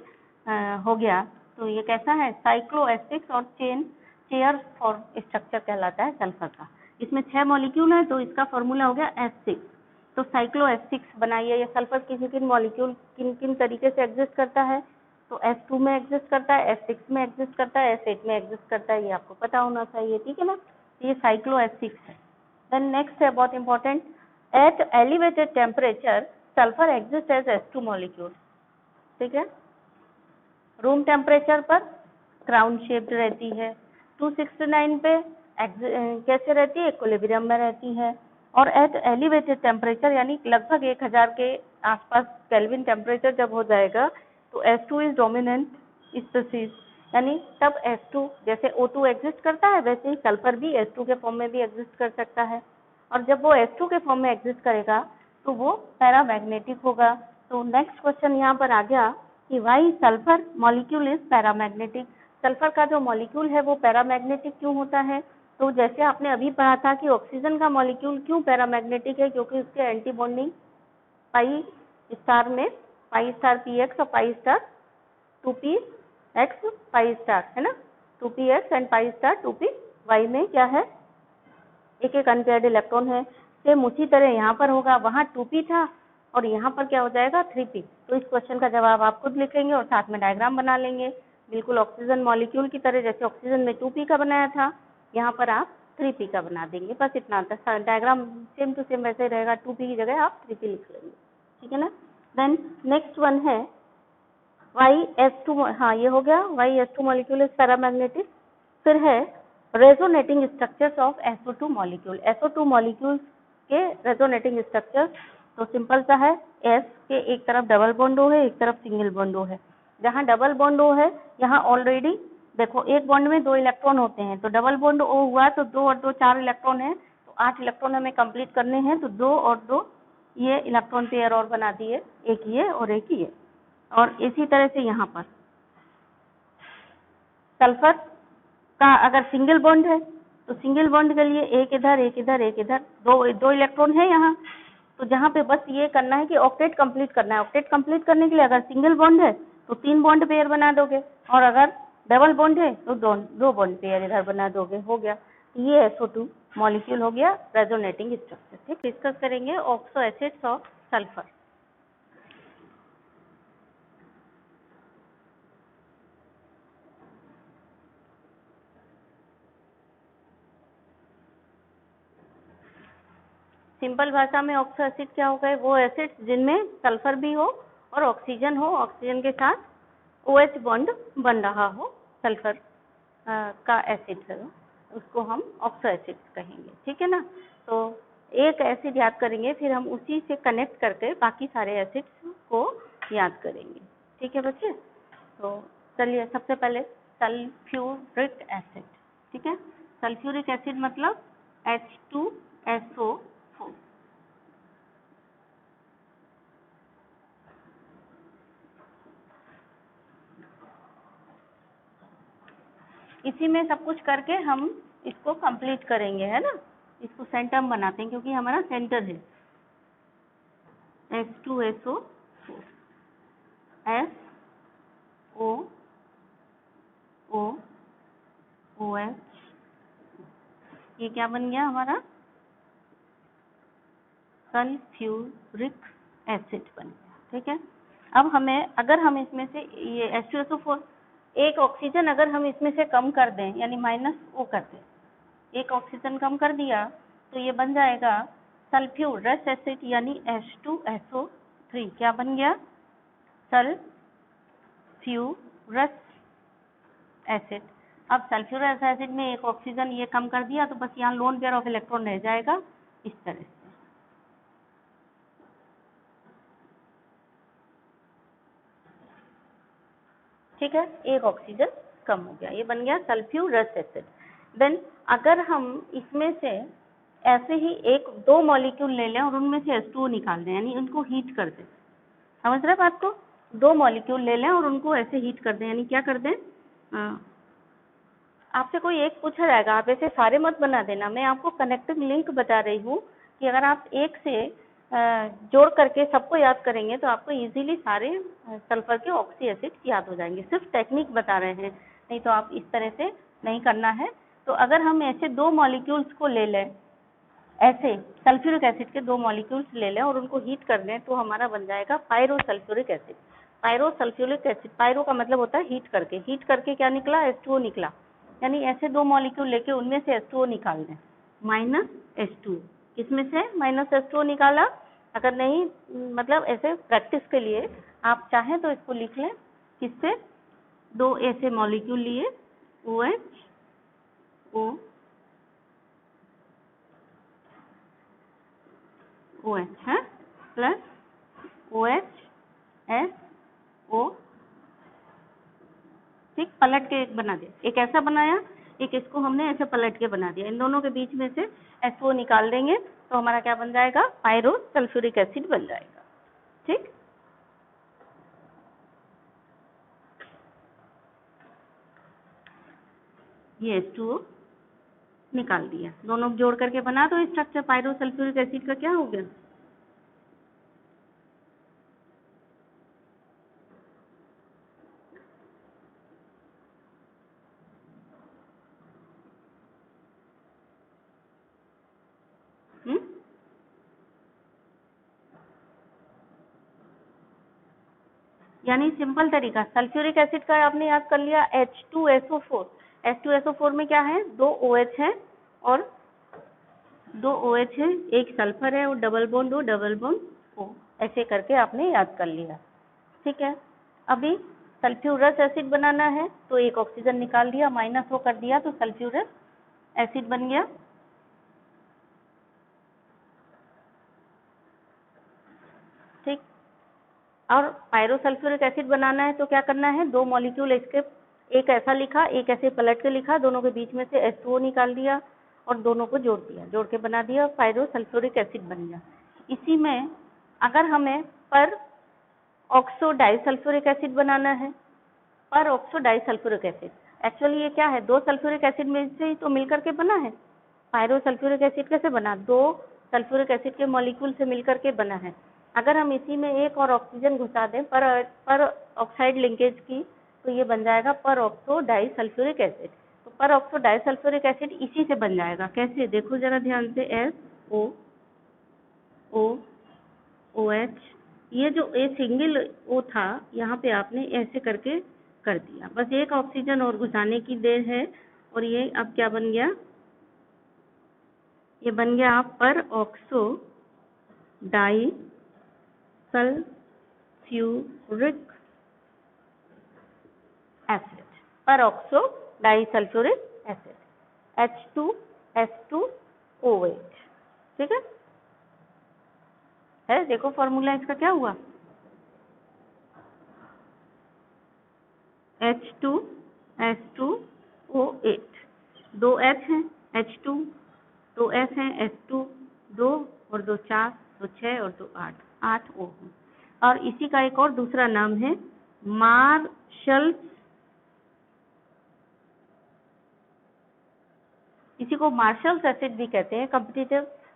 Speaker 1: हो गया। तो ये कैसा है? साइक्लोएसिड्स और चेयर फॉर स्ट्रक्चर कहलाता है सल्फर का। इसमें 6 मॉलिक्यूल है, तो इसका फॉर्मूला हो गया S6। तो साइक्लोएसिड्स बनाइए। ये सल्फर किसी किन मॉलिक्यूल किन किन तरीके से एग्जिस्ट करता है? तो S2 में एग्जिस्ट करता है, S6 में एग्जिस्ट करता है, S8 में एग्जिस्ट करता है, ये आपको पता होना चाहिए, ठीक है ना। ये साइक्लोएसिड्स है। Then next है बहुत important, at elevated temperature sulfur exists as S2 molecule, ठीक है। रूम टेम्परेचर पर क्राउन शेप्ड रहती है, 269 पे कैसे रहती है? इक्विलिब्रियम में रहती है। और एट एलिवेटेड टेम्परेचर यानी लगभग 1000 के आसपास केल्विन टेम्परेचर जब हो जाएगा, तो S2 इज डोमिनेंट स्पीशीज, यानी तब S2 जैसे O2 एग्जिस्ट करता है, वैसे ही सल्फर भी S2 के फॉर्म में भी एग्जिस्ट कर सकता है। और जब वो S2 के फॉर्म में एग्जिस्ट करेगा तो वो पैरामैग्नेटिक होगा। तो नेक्स्ट क्वेश्चन यहाँ पर आ गया कि why sulphur molecule is paramagnetic. Sulphur का जो मॉलिक्यूल है वो पैरामैग्नेटिक क्यों होता है? तो जैसे आपने अभी पढ़ा था कि ऑक्सीजन का मॉलिक्यूल क्यों पैरामैग्नेटिक है, क्योंकि उसके एंटी बॉन्डिंग पाई स्टार में पाई स्टार px और pi star 2px pi star है ना, 2px and pi star 2py में क्या है? एक एक अनपेयर्ड इलेक्ट्रॉन है। सेम उसी तरह यहाँ पर होगा, वहाँ 2p था और यहाँ पर क्या हो जाएगा? 3p। तो इस क्वेश्चन का जवाब आप खुद लिखेंगे और साथ में डायग्राम बना लेंगे, बिल्कुल ऑक्सीजन मॉलिक्यूल की तरह। जैसे ऑक्सीजन में 2p का बनाया था, यहाँ पर आप 3p का बना देंगे, बस इतना था। डायग्राम सेम टू सेम वैसे रहेगा, 2p की जगह आप 3p लिख लेंगे, ठीक है ना। देन नेक्स्ट वन है YS2, हाँ ये हो गया, YS2 मॉलिक्यूल इज पैरामैग्नेटिक। फिर है resonating structures of SO2 molecule. SO2 molecules के रेजोनेटिंग स्ट्रक्चर तो सिंपल सा है, S के एक तरफ डबल बॉन्डो है, एक तरफ सिंगल बॉन्डो है। जहाँ डबल बॉन्डो है यहाँ ऑलरेडी देखो एक बॉन्ड में 2 इलेक्ट्रॉन होते हैं, तो डबल बॉन्ड O हुआ तो 2 और 2 4 इलेक्ट्रॉन है, तो 8 इलेक्ट्रॉन हमें कंप्लीट करने हैं, तो 2 और 2 ये इलेक्ट्रॉन पेयर और बना दिए, एक ये और एक ये। और इसी तरह से यहाँ पर सल्फर का अगर सिंगल बॉन्ड है तो सिंगल बॉन्ड के लिए एक इधर एक इधर एक इधर, दो इलेक्ट्रॉन है यहाँ। तो जहाँ पे बस ये करना है कि ऑक्टेट कंप्लीट करना है। ऑक्टेट कंप्लीट करने के लिए अगर सिंगल बॉन्ड है तो 3 बॉन्ड पेयर बना दोगे, और अगर डबल बॉन्ड है तो 2 बॉन्ड पेयर इधर बना दोगे, हो गया। ये SO2 मॉलिक्यूल हो गया रेजोनेटिंग स्ट्रक्चर। ठीक, डिस्कस करेंगे oxo acids of sulphur. Simple भाषा में ऑक्सो एसिड क्या हो गए? वो एसिड्स जिनमें सल्फर भी हो और ऑक्सीजन हो, ऑक्सीजन के साथ OH बॉन्ड बन रहा हो, सल्फर का एसिड है, उसको हम ऑक्सो एसिड कहेंगे, ठीक है ना। तो एक एसिड याद करेंगे, फिर हम उसी से कनेक्ट करके बाकी सारे एसिड्स को याद करेंगे, ठीक है बच्चे। तो चलिए सबसे पहले सल्फ्यूरिक एसिड, ठीक है। सल्फ्यूरिक एसिड मतलब H2SO4। इसी में सब कुछ करके हम इसको कंप्लीट करेंगे, है ना। इसको सेंटर बनाते हैं क्योंकि हमारा सेंटर है। H2SO4 SOO OH, ये क्या बन गया हमारा, सल्फ्यूरिक एसिड बन गया। ठीक है, अब हमें, अगर हम इसमें से ये H2SO4, एक ऑक्सीजन अगर हम इसमें से कम कर दें, यानी माइनस O कर दें, एक ऑक्सीजन कम कर दिया, तो ये बन जाएगा सल्फ्यूरस एसिड, यानी H2SO3। क्या बन गया, सल्फ्यूरस एसिड। अब सल्फ्यूरस एसिड में एक ऑक्सीजन ये कम कर दिया, तो बस यहाँ लोन पेयर ऑफ इलेक्ट्रॉन रह जाएगा इस तरह से। ठीक है, एक ऑक्सीजन कम हो गया, ये बन गया सल्फ्यूरस एसिड। देन अगर हम इसमें से ऐसे ही एक दो मॉलिक्यूल ले लें और उनमें से H2O निकाल दें, यानी उनको हीट कर दें, समझ रहे बात को, दो मॉलिक्यूल ले लें और उनको ऐसे हीट कर दें, यानी क्या कर दें, आपसे कोई एक पूछा जाएगा, आप ऐसे सारे मत बना देना, मैं आपको कनेक्टिंग लिंक बता रही हूँ कि अगर आप एक से जोड़ करके सबको याद करेंगे तो आपको इजीली सारे सल्फर के ऑक्सी एसिड याद हो जाएंगे। सिर्फ टेक्निक बता रहे हैं, नहीं तो आप इस तरह से नहीं करना है। तो अगर हम ऐसे दो मॉलिक्यूल्स को ले लें, ऐसे सल्फ्यूरिक एसिड के दो मॉलिक्यूल्स ले लें और उनको हीट कर लें, तो हमारा बन जाएगा pyrosulphuric acid. Pyrosulphuric acid, pyro का मतलब होता है हीट करके, हीट करके क्या निकला, H2O निकला, यानी ऐसे दो मॉलिक्यूल लेके उनमें से H2O निकाल दें, माइनस H2O, किसमें से माइनस H2O निकाला। अगर नहीं, मतलब ऐसे प्रैक्टिस के लिए आप चाहें तो इसको लिख लें, किससे, दो ऐसे मॉलिक्यूल लिए, OH है प्लस OHSO, ठीक, पलट के एक बना दिया, एक ऐसा बनाया, एक इसको हमने ऐसे पलट के बना दिया, इन दोनों के बीच में से SO निकाल देंगे तो हमारा क्या बन जाएगा, पायरोसल्फ्यूरिक एसिड बन जाएगा। ठीक, ये H2O निकाल दिया, दोनों जोड़ करके बना दो स्ट्रक्चर, पायरोसल्फ्यूरिक एसिड का क्या हो गया, यानी सिंपल तरीका, सल्फ्यूरिक एसिड का आपने याद कर लिया, H2SO4, H2SO4 में क्या है, दो OH है और दो OH है, एक सल्फर है और डबल बॉन्ड O, ऐसे करके आपने याद कर लिया। ठीक है, अभी सल्फ्यूरस एसिड बनाना है तो एक ऑक्सीजन निकाल दिया, माइनस O कर दिया, तो सल्फ्यूरस एसिड बन गया। ठीक, और पायरोसल्फ्यूरिक एसिड बनाना है तो क्या करना है, दो मॉलिक्यूल इसके, एक ऐसा लिखा, एक ऐसे पलट के लिखा, दोनों के बीच में से H2O निकाल दिया और दोनों को जोड़ दिया, जोड़ के बना दिया, पायरोसल्फ्यूरिक एसिड बन गया। इसी में अगर हमें पर ऑक्सो डाइसल्फ्यूरिक एसिड बनाना है, पर ऑक्सो डाइसल्फ्यूरिक एसिड, एक्चुअली ये क्या है, दो सल्फ्यूरिक एसिड में से ही तो मिलकर के बना है, पायरोसल्फ्यूरिक एसिड कैसे बना, दो सल्फ्यूरिक एसिड के मॉलिक्यूल से मिलकर के बना है। अगर हम इसी में एक और ऑक्सीजन घुसा दें पर ऑक्साइड लिंकेज की, तो ये बन जाएगा पर ऑक्सो डाइसल्फ्यूरिक एसिड। तो पर ऑक्सो डाइसल्फ्यूरिक एसिड इसी से बन जाएगा, कैसे, देखो जरा ध्यान से, SO2OH, ये जो ए सिंगल O था, यहाँ पे आपने ऐसे करके कर दिया, बस एक ऑक्सीजन और घुसाने की देर है, और ये अब क्या बन गया, ये बन गया आप पर ऑक्सो डाइसल्फ्यूरिक एसिड, पर ऑक्सो डाइसल्फ्यूरिक एसिड, H2S2OH। ठीक है, देखो फॉर्मूला इसका क्या हुआ, H2S2O8, दो H हैं, H2, दो S हैं, S2, दो और दो 4, दो 6 और दो 8, 8 O हैं। और इसी का एक और दूसरा नाम है मार्शल्स, इसी को मार्शल्स एसिड भी कहते हैं,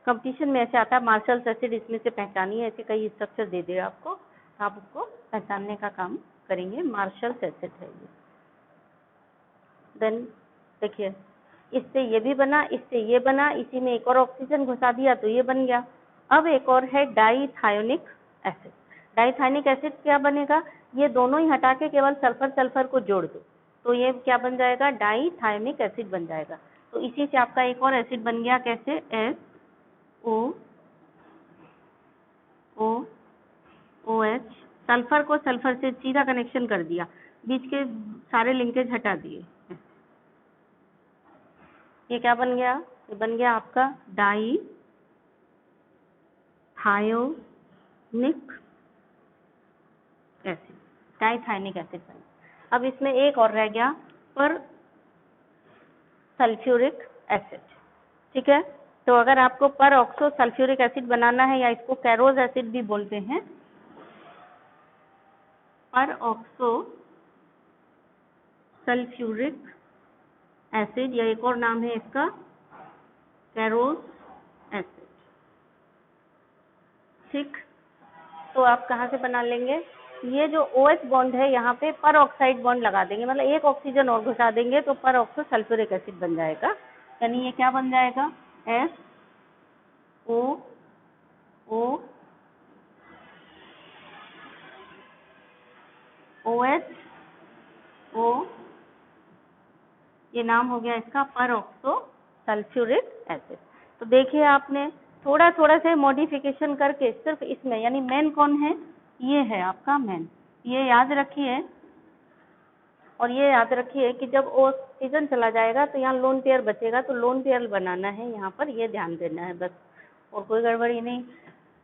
Speaker 1: कंपटीशन में ऐसे आता है मार्शल्स एसिड, इसमें से पहचानिए, ऐसे कई स्ट्रक्चर दे देगा आपको, आप उसको पहचानने का काम करेंगे, मार्शल्स एसिड है ये। देन देखिए इससे ये भी बना, इससे ये बना, इसी में एक और ऑक्सीजन घुसा दिया तो ये बन गया। अब एक और है डाइथायोनिक एसिड। डाइथायोनिक एसिड क्या बनेगा, ये दोनों ही हटा के केवल सल्फर सल्फर को जोड़ दो तो ये क्या बन जाएगा, डाइथायोनिक एसिड बन जाएगा। तो इसी से आपका एक और एसिड बन गया, कैसे, SOOH। सल्फर को सल्फर से सीधा कनेक्शन कर दिया, बीच के सारे लिंकेज हटा दिए। ये क्या बन गया, ये बन गया आपका डाइथायोनिक एसिड। डाइथायोनिक एसिड बन। अब इसमें एक और रह गया, पर सल्फ्यूरिक एसिड। ठीक है, तो अगर आपको पर ऑक्सो सल्फ्यूरिक एसिड बनाना है, या इसको कैरोज एसिड भी बोलते हैं, पर ऑक्सो सल्फ्यूरिक एसिड, या एक और नाम है इसका कैरोज एसिड। ठीक, तो आप कहाँ से बना लेंगे, ये जो OH बॉन्ड है यहाँ पे पर ऑक्साइड बॉन्ड लगा देंगे, मतलब एक ऑक्सीजन और घुसा देंगे तो पर ऑक्सो सल्फ्यूरिक एसिड बन जाएगा। यानी ये क्या बन जाएगा, SOOHO, ये नाम हो गया इसका पर ऑक्सो सल्फ्यूरिक एसिड। तो देखिए आपने थोड़ा थोड़ा से मॉडिफिकेशन करके सिर्फ इसमें, यानी मेन कौन है, ये है आपका मेन, ये याद रखिए। और ये याद रखिए कि जब ऑक्सीजन चला जाएगा तो यहाँ लोन पेयर बचेगा, तो लोन पेयर बनाना है यहाँ पर, ये ध्यान देना है बस, और कोई गड़बड़ी नहीं।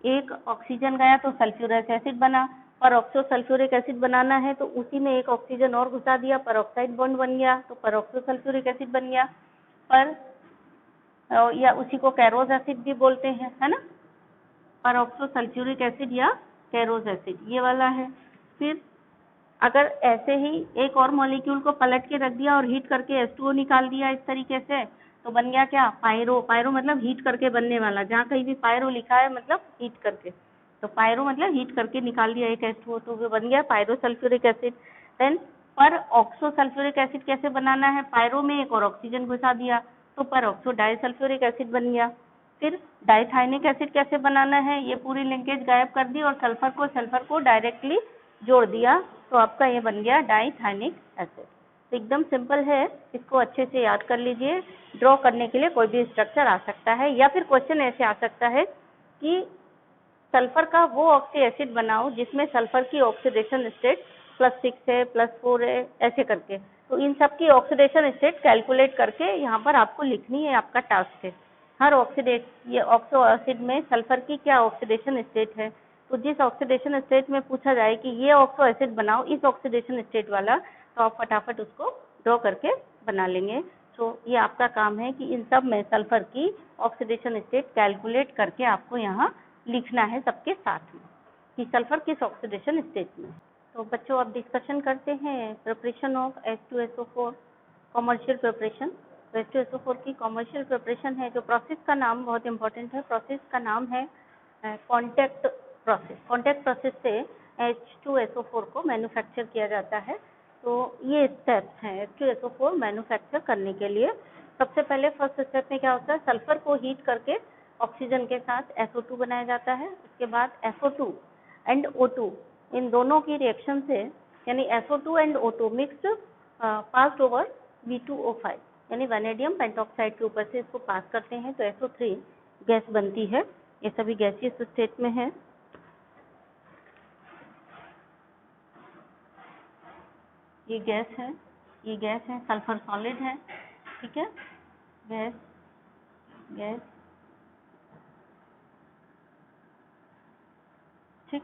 Speaker 1: एक ऑक्सीजन गया तो सल्फ्यूरिक एसिड बना, पर ऑक्सो सल्फ्यूरिक एसिड बनाना है तो उसी में एक ऑक्सीजन और घुसा दिया, पर ऑक्साइड बॉन्ड बन गया तो पर ऑक्सो सल्फ्यूरिक एसिड बन गया। पर या उसी को कैरोज एसिड भी बोलते हैं, है ना, पर ऑक्सो सल्फ्यूरिक एसिड या कैरोज एसिड, ये वाला है। फिर अगर ऐसे ही एक और मॉलिक्यूल को पलट के रख दिया और हीट करके H2O निकाल दिया इस तरीके से, तो बन गया क्या, पायरो। पायरो मतलब हीट करके बनने वाला, जहाँ कहीं भी पायरो लिखा है मतलब हीट करके, तो पायरो मतलब हीट करके निकाल दिया एक H2O, तो वो बन गया पायरो सल्फ्यूरिक एसिड। देन पर ऑक्सो सल्फ्यूरिक एसिड कैसे बनाना है, पायरो में एक और ऑक्सीजन घुसा दिया तो पर ऑक्सो डाइसल्फ्यूरिक एसिड बन गया। फिर डाइथाइनिक एसिड कैसे बनाना है, ये पूरी लिंकेज गायब कर दी और सल्फर को डायरेक्टली जोड़ दिया, तो आपका ये बन गया डाइथाइनिक एसिड। तो एकदम सिंपल है, इसको अच्छे से याद कर लीजिए। ड्रॉ करने के लिए कोई भी स्ट्रक्चर आ सकता है, या फिर क्वेश्चन ऐसे आ सकता है कि सल्फर का वो ऑक्सी एसिड बनाओ जिसमें सल्फर की ऑक्सीडेशन स्टेट +6 है, +4 है, ऐसे करके। तो इन सब की ऑक्सीडेशन स्टेट कैलकुलेट करके यहाँ पर आपको लिखनी है, आपका टास्क है। हर ये ऑक्सो एसिड में सल्फर की क्या ऑक्सीडेशन स्टेट है, तो जिस ऑक्सीडेशन स्टेट में पूछा जाए कि ये ऑक्सो एसिड बनाओ इस ऑक्सीडेशन स्टेट वाला, तो आप फटाफट उसको ड्रॉ करके बना लेंगे। तो ये आपका काम है कि इन सब में सल्फर की ऑक्सीडेशन स्टेट कैलकुलेट करके आपको यहाँ लिखना है सबके साथ में कि सल्फर किस ऑक्सीडेशन स्टेट में। तो बच्चों अब डिस्कशन करते हैं preparation of H2SO4 commercial preparation. H2SO4 की कॉमर्शियल प्रिपरेशन है, जो प्रोसेस का नाम बहुत इंपॉर्टेंट है, प्रोसेस का नाम है कॉन्टैक्ट प्रोसेस। कॉन्टैक्ट प्रोसेस से H2SO4 को मैन्युफैक्चर किया जाता है। तो ये स्टेप्स हैं H2SO4 मैन्युफैक्चर करने के लिए। सबसे पहले फर्स्ट स्टेप में क्या होता है, सल्फर को हीट करके ऑक्सीजन के साथ SO2 बनाया जाता है। उसके बाद SO2 एंड O2 इन दोनों की रिएक्शन से, यानी SO2 and O2 mixed passed over V2O5 यानी वैनेडियम पेंटॉक्साइड के ऊपर से इसको पास करते हैं तो SO3 गैस बनती है। ये सभी गैसियस स्टेट में है। ये गैस है, सल्फर सॉलिड है, ठीक है, गैस ठीक,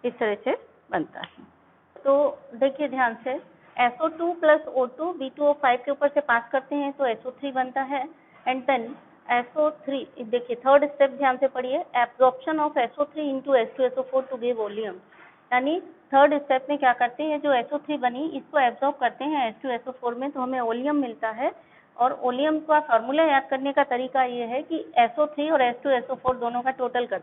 Speaker 1: इस तरह से बनता है। तो देखिए ध्यान से, SO2 + O2 V2O5 के ऊपर से पास करते हैं तो SO3 बनता है। एंड देन SO3, देखिए थर्ड स्टेप ध्यान से पढ़िए, absorption of SO3 into H2SO4 to give volume. यानी थर्ड स्टेप में क्या करते हैं, जो SO3 बनी इसको एब्जॉर्ब करते हैं H2SO4 में, तो हमें वॉल्यूम मिलता है। और वॉल्यूम का फार्मूला याद करने का तरीका ये है कि SO3 और H2SO4 दोनों का टोटल कर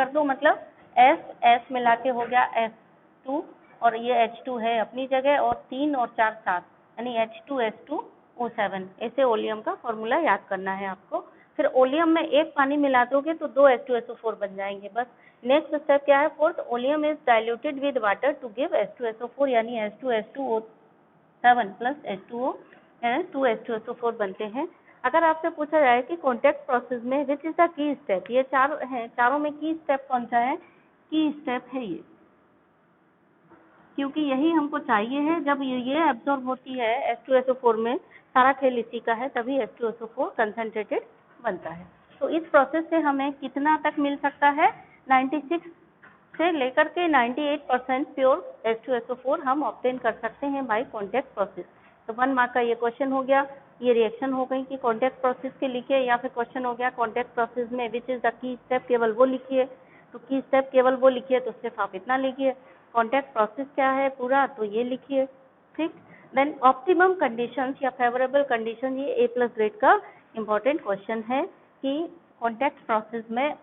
Speaker 1: दो, मतलब S मिला के हो गया S2 और ये H2 है अपनी जगह, और 3 और 4 7, यानी H2S2O7, ऐसे ओलियम का फॉर्मूला याद करना है आपको। फिर ओलियम में एक पानी मिला दोगे तो 2 H2SO4 बन जाएंगे बस। नेक्स्ट स्टेप क्या है, fourth, oleum is diluted with water to give H2SO4, यानी H2S2O7 प्लस H2O 2 H2SO4 बनते हैं। अगर आपसे पूछा जाए कि कॉन्टैक्ट प्रोसेस में which is the key step, ये चार हैं, चारों में की स्टेप कौन सा है, की स्टेप है ये, क्योंकि यही हमको चाहिए है। जब ये एब्जॉर्ब होती है H2SO4 में, सारा खेल इसी का है, तभी H2SO4 कंसंट्रेटेड बनता है। तो इस प्रोसेस से हमें कितना तक मिल सकता है, 96 से लेकर के 98% प्योर H2SO4 हम ऑब्टेन कर सकते हैं बाय कॉन्टैक्ट प्रोसेस। तो 1 मार्क का ये क्वेश्चन हो गया। ये रिएक्शन हो गई कि कॉन्टैक्ट प्रोसेस के लिखिए, या फिर क्वेश्चन हो गया कॉन्टैक्ट प्रोसेस में which is the key step, केवल वो लिखिए। तो की स्टेप केवल वो लिखिए तो सिर्फ आप इतना लिखिए। कॉन्टैक्ट प्रोसेस क्या है पूरा, तो ये लिखिए, ठीक। देन ऑप्टिमम कंडीशंस या फेवरेबल कंडीशन, ये A+ ग्रेड का इंपॉर्टेंट क्वेश्चन है कि कॉन्टैक्ट प्रोसेस में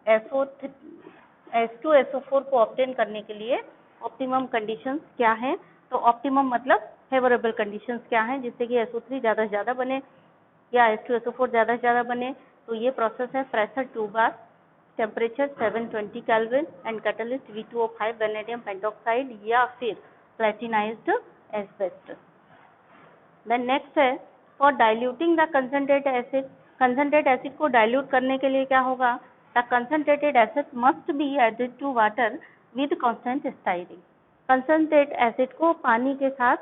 Speaker 1: H2SO4 को ऑब्टेन करने के लिए ऑप्टिमम कंडीशंस क्या हैं। तो ऑप्टिमम मतलब फेवरेबल कंडीशंस क्या हैं, जिससे कि SO3 ज़्यादा से ज़्यादा बने या H2SO4 ज़्यादा से ज़्यादा बने। तो ये प्रोसेस है pressure 2 bar, temperature 720 kelvin and catalyst V2O5 vanadium pentoxide या फिर प्लेटिनाइज्ड एस्बेस्टस। देन नेक्स्ट है for diluting the concentrate acid, concentrate acid को डाइल्यूट करने के लिए क्या होगा, the concentrated acid must be added to water with constant stirring. Concentrate acid को पानी के साथ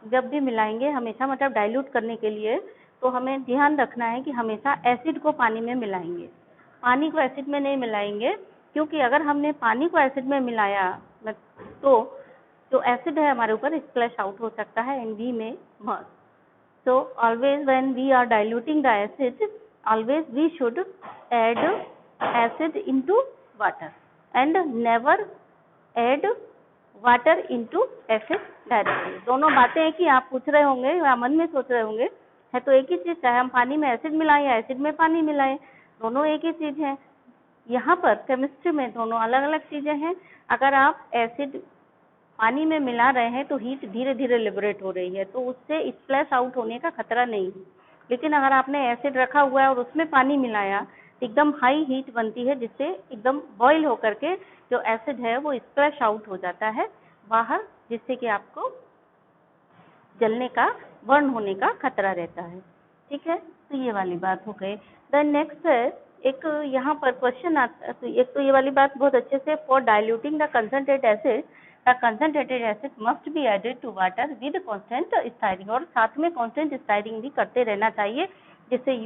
Speaker 1: जब भी मिलाएंगे हमेशा, मतलब डाइल्यूट करने के लिए, तो हमें ध्यान रखना है कि हमेशा एसिड को पानी में मिलाएंगे, पानी को एसिड में नहीं मिलाएंगे, क्योंकि अगर हमने पानी को एसिड में मिलाया तो जो एसिड है हमारे ऊपर स्प्लैश आउट हो सकता है एंड वी में मर्ज। So always when we are diluting the acid, always we should add acid into water and never add water into acid directly। दोनों बातें एक ही आप पूछ रहे होंगे या मन में सोच रहे होंगे, है तो एक ही चीज, चाहे हम पानी में एसिड मिलाएं या एसिड में पानी मिलाएं, दोनों एक ही चीज है। यहाँ पर केमिस्ट्री में दोनों अलग अलग चीजें हैं। अगर आप एसिड पानी में मिला रहे हैं तो हीट धीरे धीरे लिबरेट हो रही है, तो उससे स्प्लैश आउट होने का खतरा नहीं है। लेकिन अगर आपने एसिड रखा हुआ है और उसमें पानी मिलाया, एकदम हाई हीट बनती है, जिससे एकदम बॉईल होकर के जो एसिड है वो स्प्लैश आउट हो जाता है बाहर, जिससे कि आपको जलने का, बर्न होने का खतरा रहता है। ठीक है, तो ये वाली बात हो गई। देन नेक्स्ट है, एक यहाँ पर क्वेश्चन आता, तो एक तो ये वाली बात बहुत अच्छे से, for diluting the concentrate acid the concentrated acid must be added to water with constant stirring, और साथ में कांस्टेंट स्टायरिंग भी करते रहना चाहिए, जिससे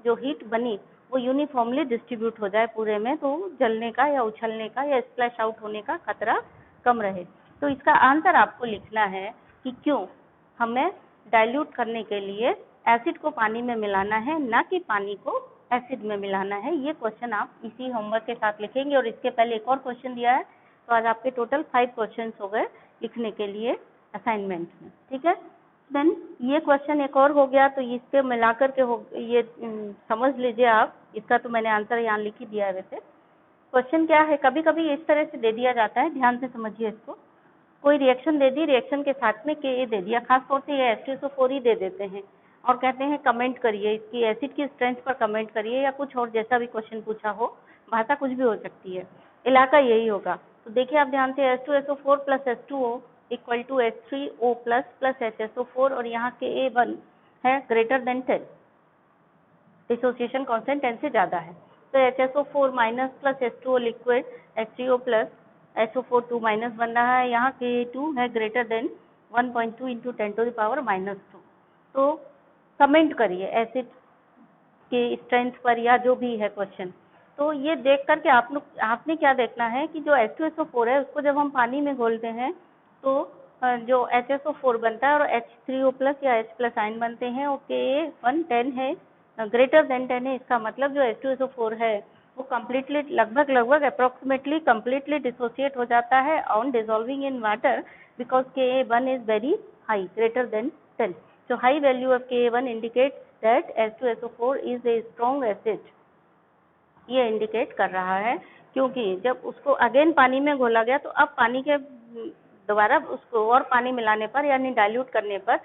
Speaker 1: जो हीट बनी वो यूनिफॉर्मली डिस्ट्रीब्यूट हो जाए पूरे में, तो जलने का या उछलने का या स्प्लैश आउट होने का खतरा कम रहे। तो इसका आंसर आपको लिखना है कि क्यों हमें डाइल्यूट करने के लिए एसिड को पानी में मिलाना है, ना कि पानी को एसिड में मिलाना है। ये क्वेश्चन आप इसी होमवर्क के साथ लिखेंगे, और इसके पहले एक और क्वेश्चन दिया है, तो आज आपके टोटल 5 क्वेश्चन हो गए लिखने के लिए असाइनमेंट में। ठीक है, देन ये क्वेश्चन एक और हो गया, तो इसके मिलाकर के हो, ये समझ लीजिए आप, इसका तो मैंने आंसर यहाँ लिख ही दिया है। वैसे क्वेश्चन क्या है, कभी कभी इस तरह से दे दिया जाता है, ध्यान से समझिए इसको। कोई रिएक्शन दे दी, रिएक्शन के साथ में के दे दिया, खासतौर से ये H2SO4 ही दे देते हैं, और कहते हैं कमेंट करिए, इसकी एसिड की स्ट्रेंथ पर कमेंट करिए, या कुछ और जैसा भी क्वेश्चन पूछा हो, भाषा कुछ भी हो सकती है, इलाका यही होगा। तो देखिए आप ध्यान से, H2SO4 plus H2O equal to H3O plus HSO4, और यहाँ Ka1 है ग्रेटर देन 10, डिसोसिएशन कांस्टेंट 10 से ज़्यादा है। तो HSO4 minus plus H2O liquid, H3O plus HO4 2 minus बन रहा है, यहाँ Ka2 है ग्रेटर देन 1.2 इंटू 10⁻⁻²। तो कमेंट करिए एसिड के स्ट्रेंथ पर या जो भी है क्वेश्चन। तो ये देख करके आपने क्या देखना है कि जो H2SO4 है उसको जब हम पानी में घोलते हैं तो जो HSO4 बनता है और H3O प्लस या H प्लस आयन बनते हैं, और Ka1 10 है, ग्रेटर देन 10 है। इसका मतलब जो H2SO4 है वो कम्प्लीटली, लगभग अप्रोक्सीमेटली कम्प्लीटली डिसोसिएट हो जाता है on dissolving in water, because Ka1 is very high, greater than 10। So high value of Ka1 indicates that H2SO4 is a strong acid। ये इंडिकेट कर रहा है, क्योंकि जब उसको अगेन पानी में घोला गया तो अब पानी के दोबारा उसको और पानी मिलाने पर यानी डाइल्यूट करने पर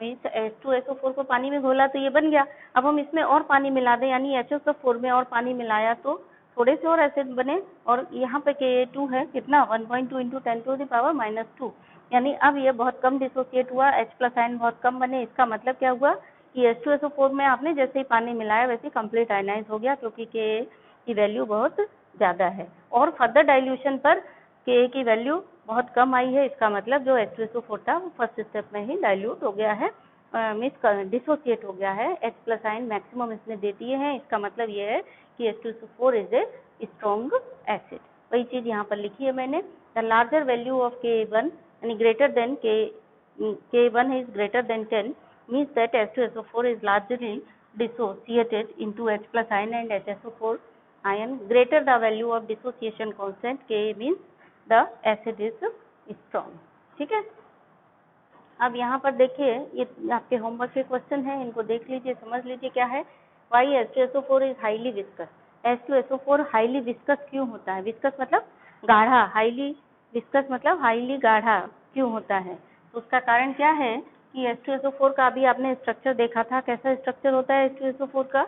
Speaker 1: मीन्स H2SO4 को पानी में घोला तो ये बन गया। अब हम इसमें और पानी मिला दें यानी HSO4 में और पानी मिलाया तो थोड़े से और एसिड बने, और यहाँ पे Ka2 है कितना 1.2 × 10⁻², यानी अब ये बहुत कम डिसोसिएट हुआ, H प्लस आयन बहुत कम बने। इसका मतलब क्या हुआ कि H2SO4 में आपने जैसे ही पानी मिलाया वैसे ही कंप्लीट आयनाइज हो गया, क्योंकि Ka की वैल्यू बहुत ज़्यादा है और फर्दर डाइल्यूशन पर Ka की वैल्यू बहुत कम आई है। इसका मतलब जो H2SO4 था वो फर्स्ट स्टेप में ही डाइल्यूट हो गया है, मीन्स डिसोसिएट हो गया है। H प्लस आयन मैक्सिमम इसमें दे दिए हैं। इसका मतलब ये है कि H2SO4 is a strong acid. वही चीज़ यहाँ पर लिखी है मैंने, the larger value of Ka1 यानी greater than K1 is greater than 10 means that H2SO4 is largely dissociated into H plus ion and HSO4 ion. Greater the value of dissociation constant Ka means the acid is strong. ठीक है। अब यहाँ पर देखिए ये आपके homework के question है, इनको देख लीजिए, समझ लीजिए क्या है। Why H2SO4 is highly viscous? H2SO4 highly viscous क्यों होता है? विस्कस मतलब गाढ़ा, हाईली विस्कस मतलब हाईली गाढ़ा क्यों होता है? तो उसका कारण क्या है कि H2SO4 का अभी आपने स्ट्रक्चर देखा था, कैसा स्ट्रक्चर होता है H2SO4 का।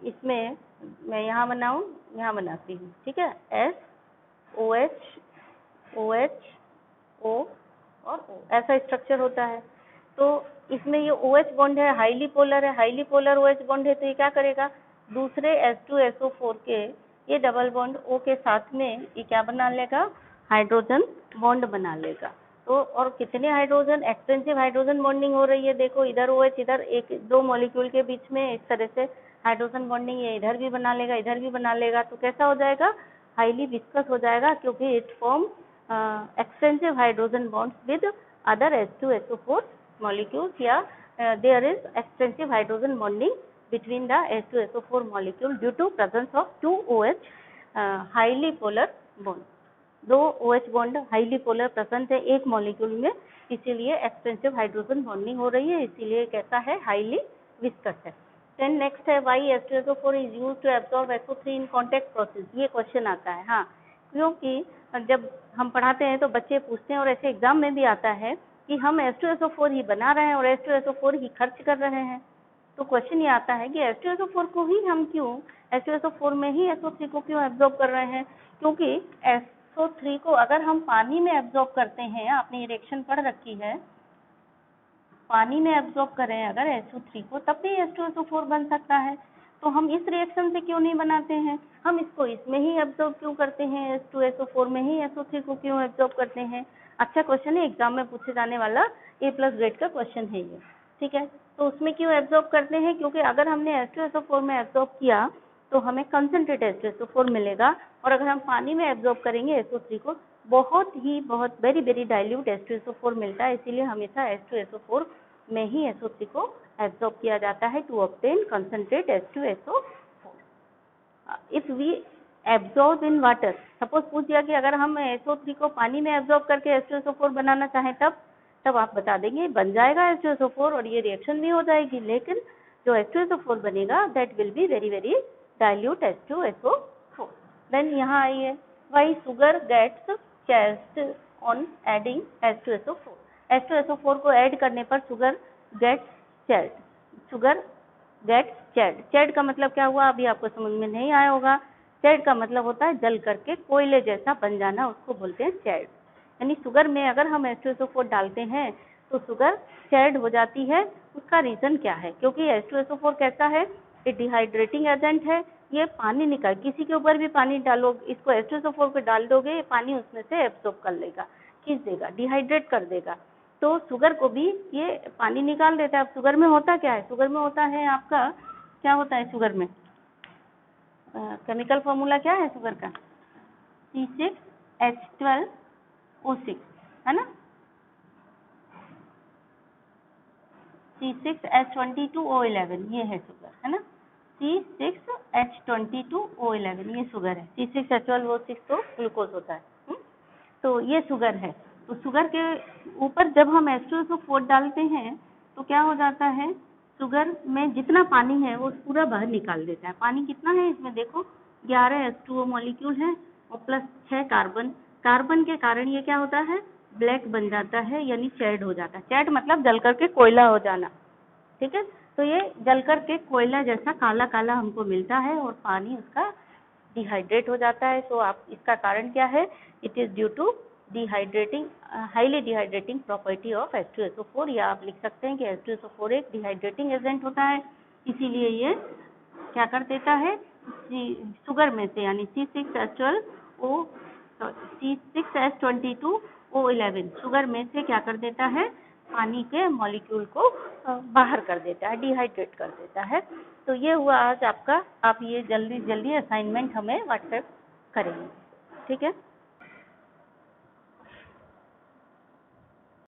Speaker 1: इसमें मैं यहाँ बनाती हूँ, ठीक है। SOH OH O और O ऐसा स्ट्रक्चर होता है। तो इसमें ये OH बॉन्ड है, हाईली पोलर है, हाईली पोलर OH बॉन्ड है, तो ये क्या करेगा दूसरे H2SO4 के ये डबल बॉन्ड O के साथ में ये क्या बना लेगा, हाइड्रोजन बॉन्ड बना लेगा। तो और कितने हाइड्रोजन, एक्सटेंसिव हाइड्रोजन बॉन्डिंग हो रही है, देखो इधर OH इधर एक दो मॉलिक्यूल के बीच में इस तरह से हाइड्रोजन बॉन्डिंग, ये इधर भी बना लेगा इधर भी बना लेगा, तो कैसा हो जाएगा हाईली विस्कस हो जाएगा, क्योंकि it form extensive hydrogen bonds with other H2SO4 molecules या there is extensive hydrogen bonding between the H2SO4 molecule due to presence of two OH highly polar bond। दो OH bond highly polar present है एक molecule में, इसीलिए extensive hydrogen bonding हो रही है, इसीलिए कैसा है हाईली विस्कस है। देन नेक्स्ट है why H2SO4 is used to absorb SO3 in contact process. ये क्वेश्चन आता है, हाँ, क्योंकि जब हम पढ़ाते हैं तो बच्चे पूछते हैं और ऐसे एग्जाम में भी आता है कि हम H2SO4 ही बना रहे हैं और H2SO4 ही खर्च कर रहे हैं। तो क्वेश्चन ये आता है कि H2SO4 को ही हम क्यों H2SO4 में ही SO3 को क्यों एब्जॉर्ब कर रहे हैं, क्योंकि SO3 को अगर हम पानी में एब्जॉर्ब करते हैं, आपने ये रिएक्शन पढ़ रखी है, पानी में एब्जॉर्ब करें अगर SO3 को तब भी H2SO4 बन सकता है। तो हम इस रिएक्शन से क्यों नहीं बनाते हैं, हम इसको इसमें ही एब्जॉर्ब क्यों करते हैं, H2SO4 में ही SO3 को क्यों एब्जॉर्ब करते हैं। अच्छा क्वेश्चन है, एग्जाम में पूछे जाने वाला A+ ग्रेड का क्वेश्चन है ये, ठीक है। तो उसमें क्यों एब्जॉर्ब करते हैं, क्योंकि अगर हमने H2SO4 में एब्जॉर्ब किया तो हमें कंसनट्रेट H2SO4 मिलेगा, और अगर हम पानी में एब्जॉर्ब करेंगे SO3 को बहुत वेरी वेरी डाइल्यूट H2SO4 मिलता है, इसीलिए हमेशा H2SO4 में ही SO3 को एब्जॉर्ब किया जाता है to obtain concentrate H2SO4। If we absorb in water, suppose पूछ दिया कि अगर हम SO3 को पानी में एब्जॉर्ब करके H2SO4 बनाना चाहें तब आप बता देंगे बन जाएगा H2SO4 और ये रिएक्शन भी हो जाएगी, लेकिन जो H2SO4 बनेगा that will be very very dilute H2SO4। Then यहाँ आइए, why sugar gets charred on adding H2SO4। H2SO4 को ऐड करने पर शुगर गेट्स चेड। चेड का मतलब क्या हुआ, अभी आपको समझ में नहीं आया होगा। चेड का मतलब होता है जल करके कोयले जैसा बन जाना, उसको बोलते हैं चेड। यानी शुगर में अगर हम H2SO4 डालते हैं तो शुगर चेड हो जाती है। उसका रीजन क्या है, क्योंकि H2SO4 कैसा है, ये डिहाइड्रेटिंग एजेंट है, ये पानी निकाल, किसी के ऊपर भी पानी डालो, इसको H2SO4 पे डाल दोगे, ये पानी उसमें से एब्सॉर्ब कर लेगा, खींच देगा, डिहाइड्रेट कर देगा। तो शुगर को भी ये पानी निकाल देता है। अब शुगर में होता क्या है, शुगर में होता है आपका क्या होता है शुगर में, केमिकल फॉर्मूला क्या है शुगर का, C6H12O6 है ना, C6H22O11 ये है शुगर, है ना, C6H22O11 ये शुगर है। C6H12O6 तो ग्लूकोज होता है। तो ये शुगर है। तो शुगर के ऊपर जब हम H2SO4 डालते हैं तो क्या हो जाता है, शुगर में जितना पानी है वो पूरा बाहर निकाल देता है। पानी कितना है इसमें देखो, 11 H2O मॉलिक्यूल है और प्लस 6 कार्बन कार्बन के कारण ये क्या होता है, ब्लैक बन जाता है, यानी चैड हो जाता है। चैड मतलब जल करके कोयला हो जाना, ठीक है। तो ये जल करके कोयला जैसा काला काला हमको मिलता है और पानी उसका डिहाइड्रेट हो जाता है। तो आप इसका कारण क्या है, it is due to dehydrating, highly dehydrating property of H2SO4, या आप लिख सकते हैं कि H2SO4 एक डिहाइड्रेटिंग एजेंट होता है, इसीलिए ये क्या कर देता है, शुगर में से यानी C6H22O11 शुगर में से क्या कर देता है, पानी के मॉलिक्यूल को बाहर कर देता है, डिहाइड्रेट कर देता है। तो ये हुआ आज आपका, आप ये जल्दी जल्दी असाइनमेंट हमें व्हाट्सएप करेंगे, ठीक है।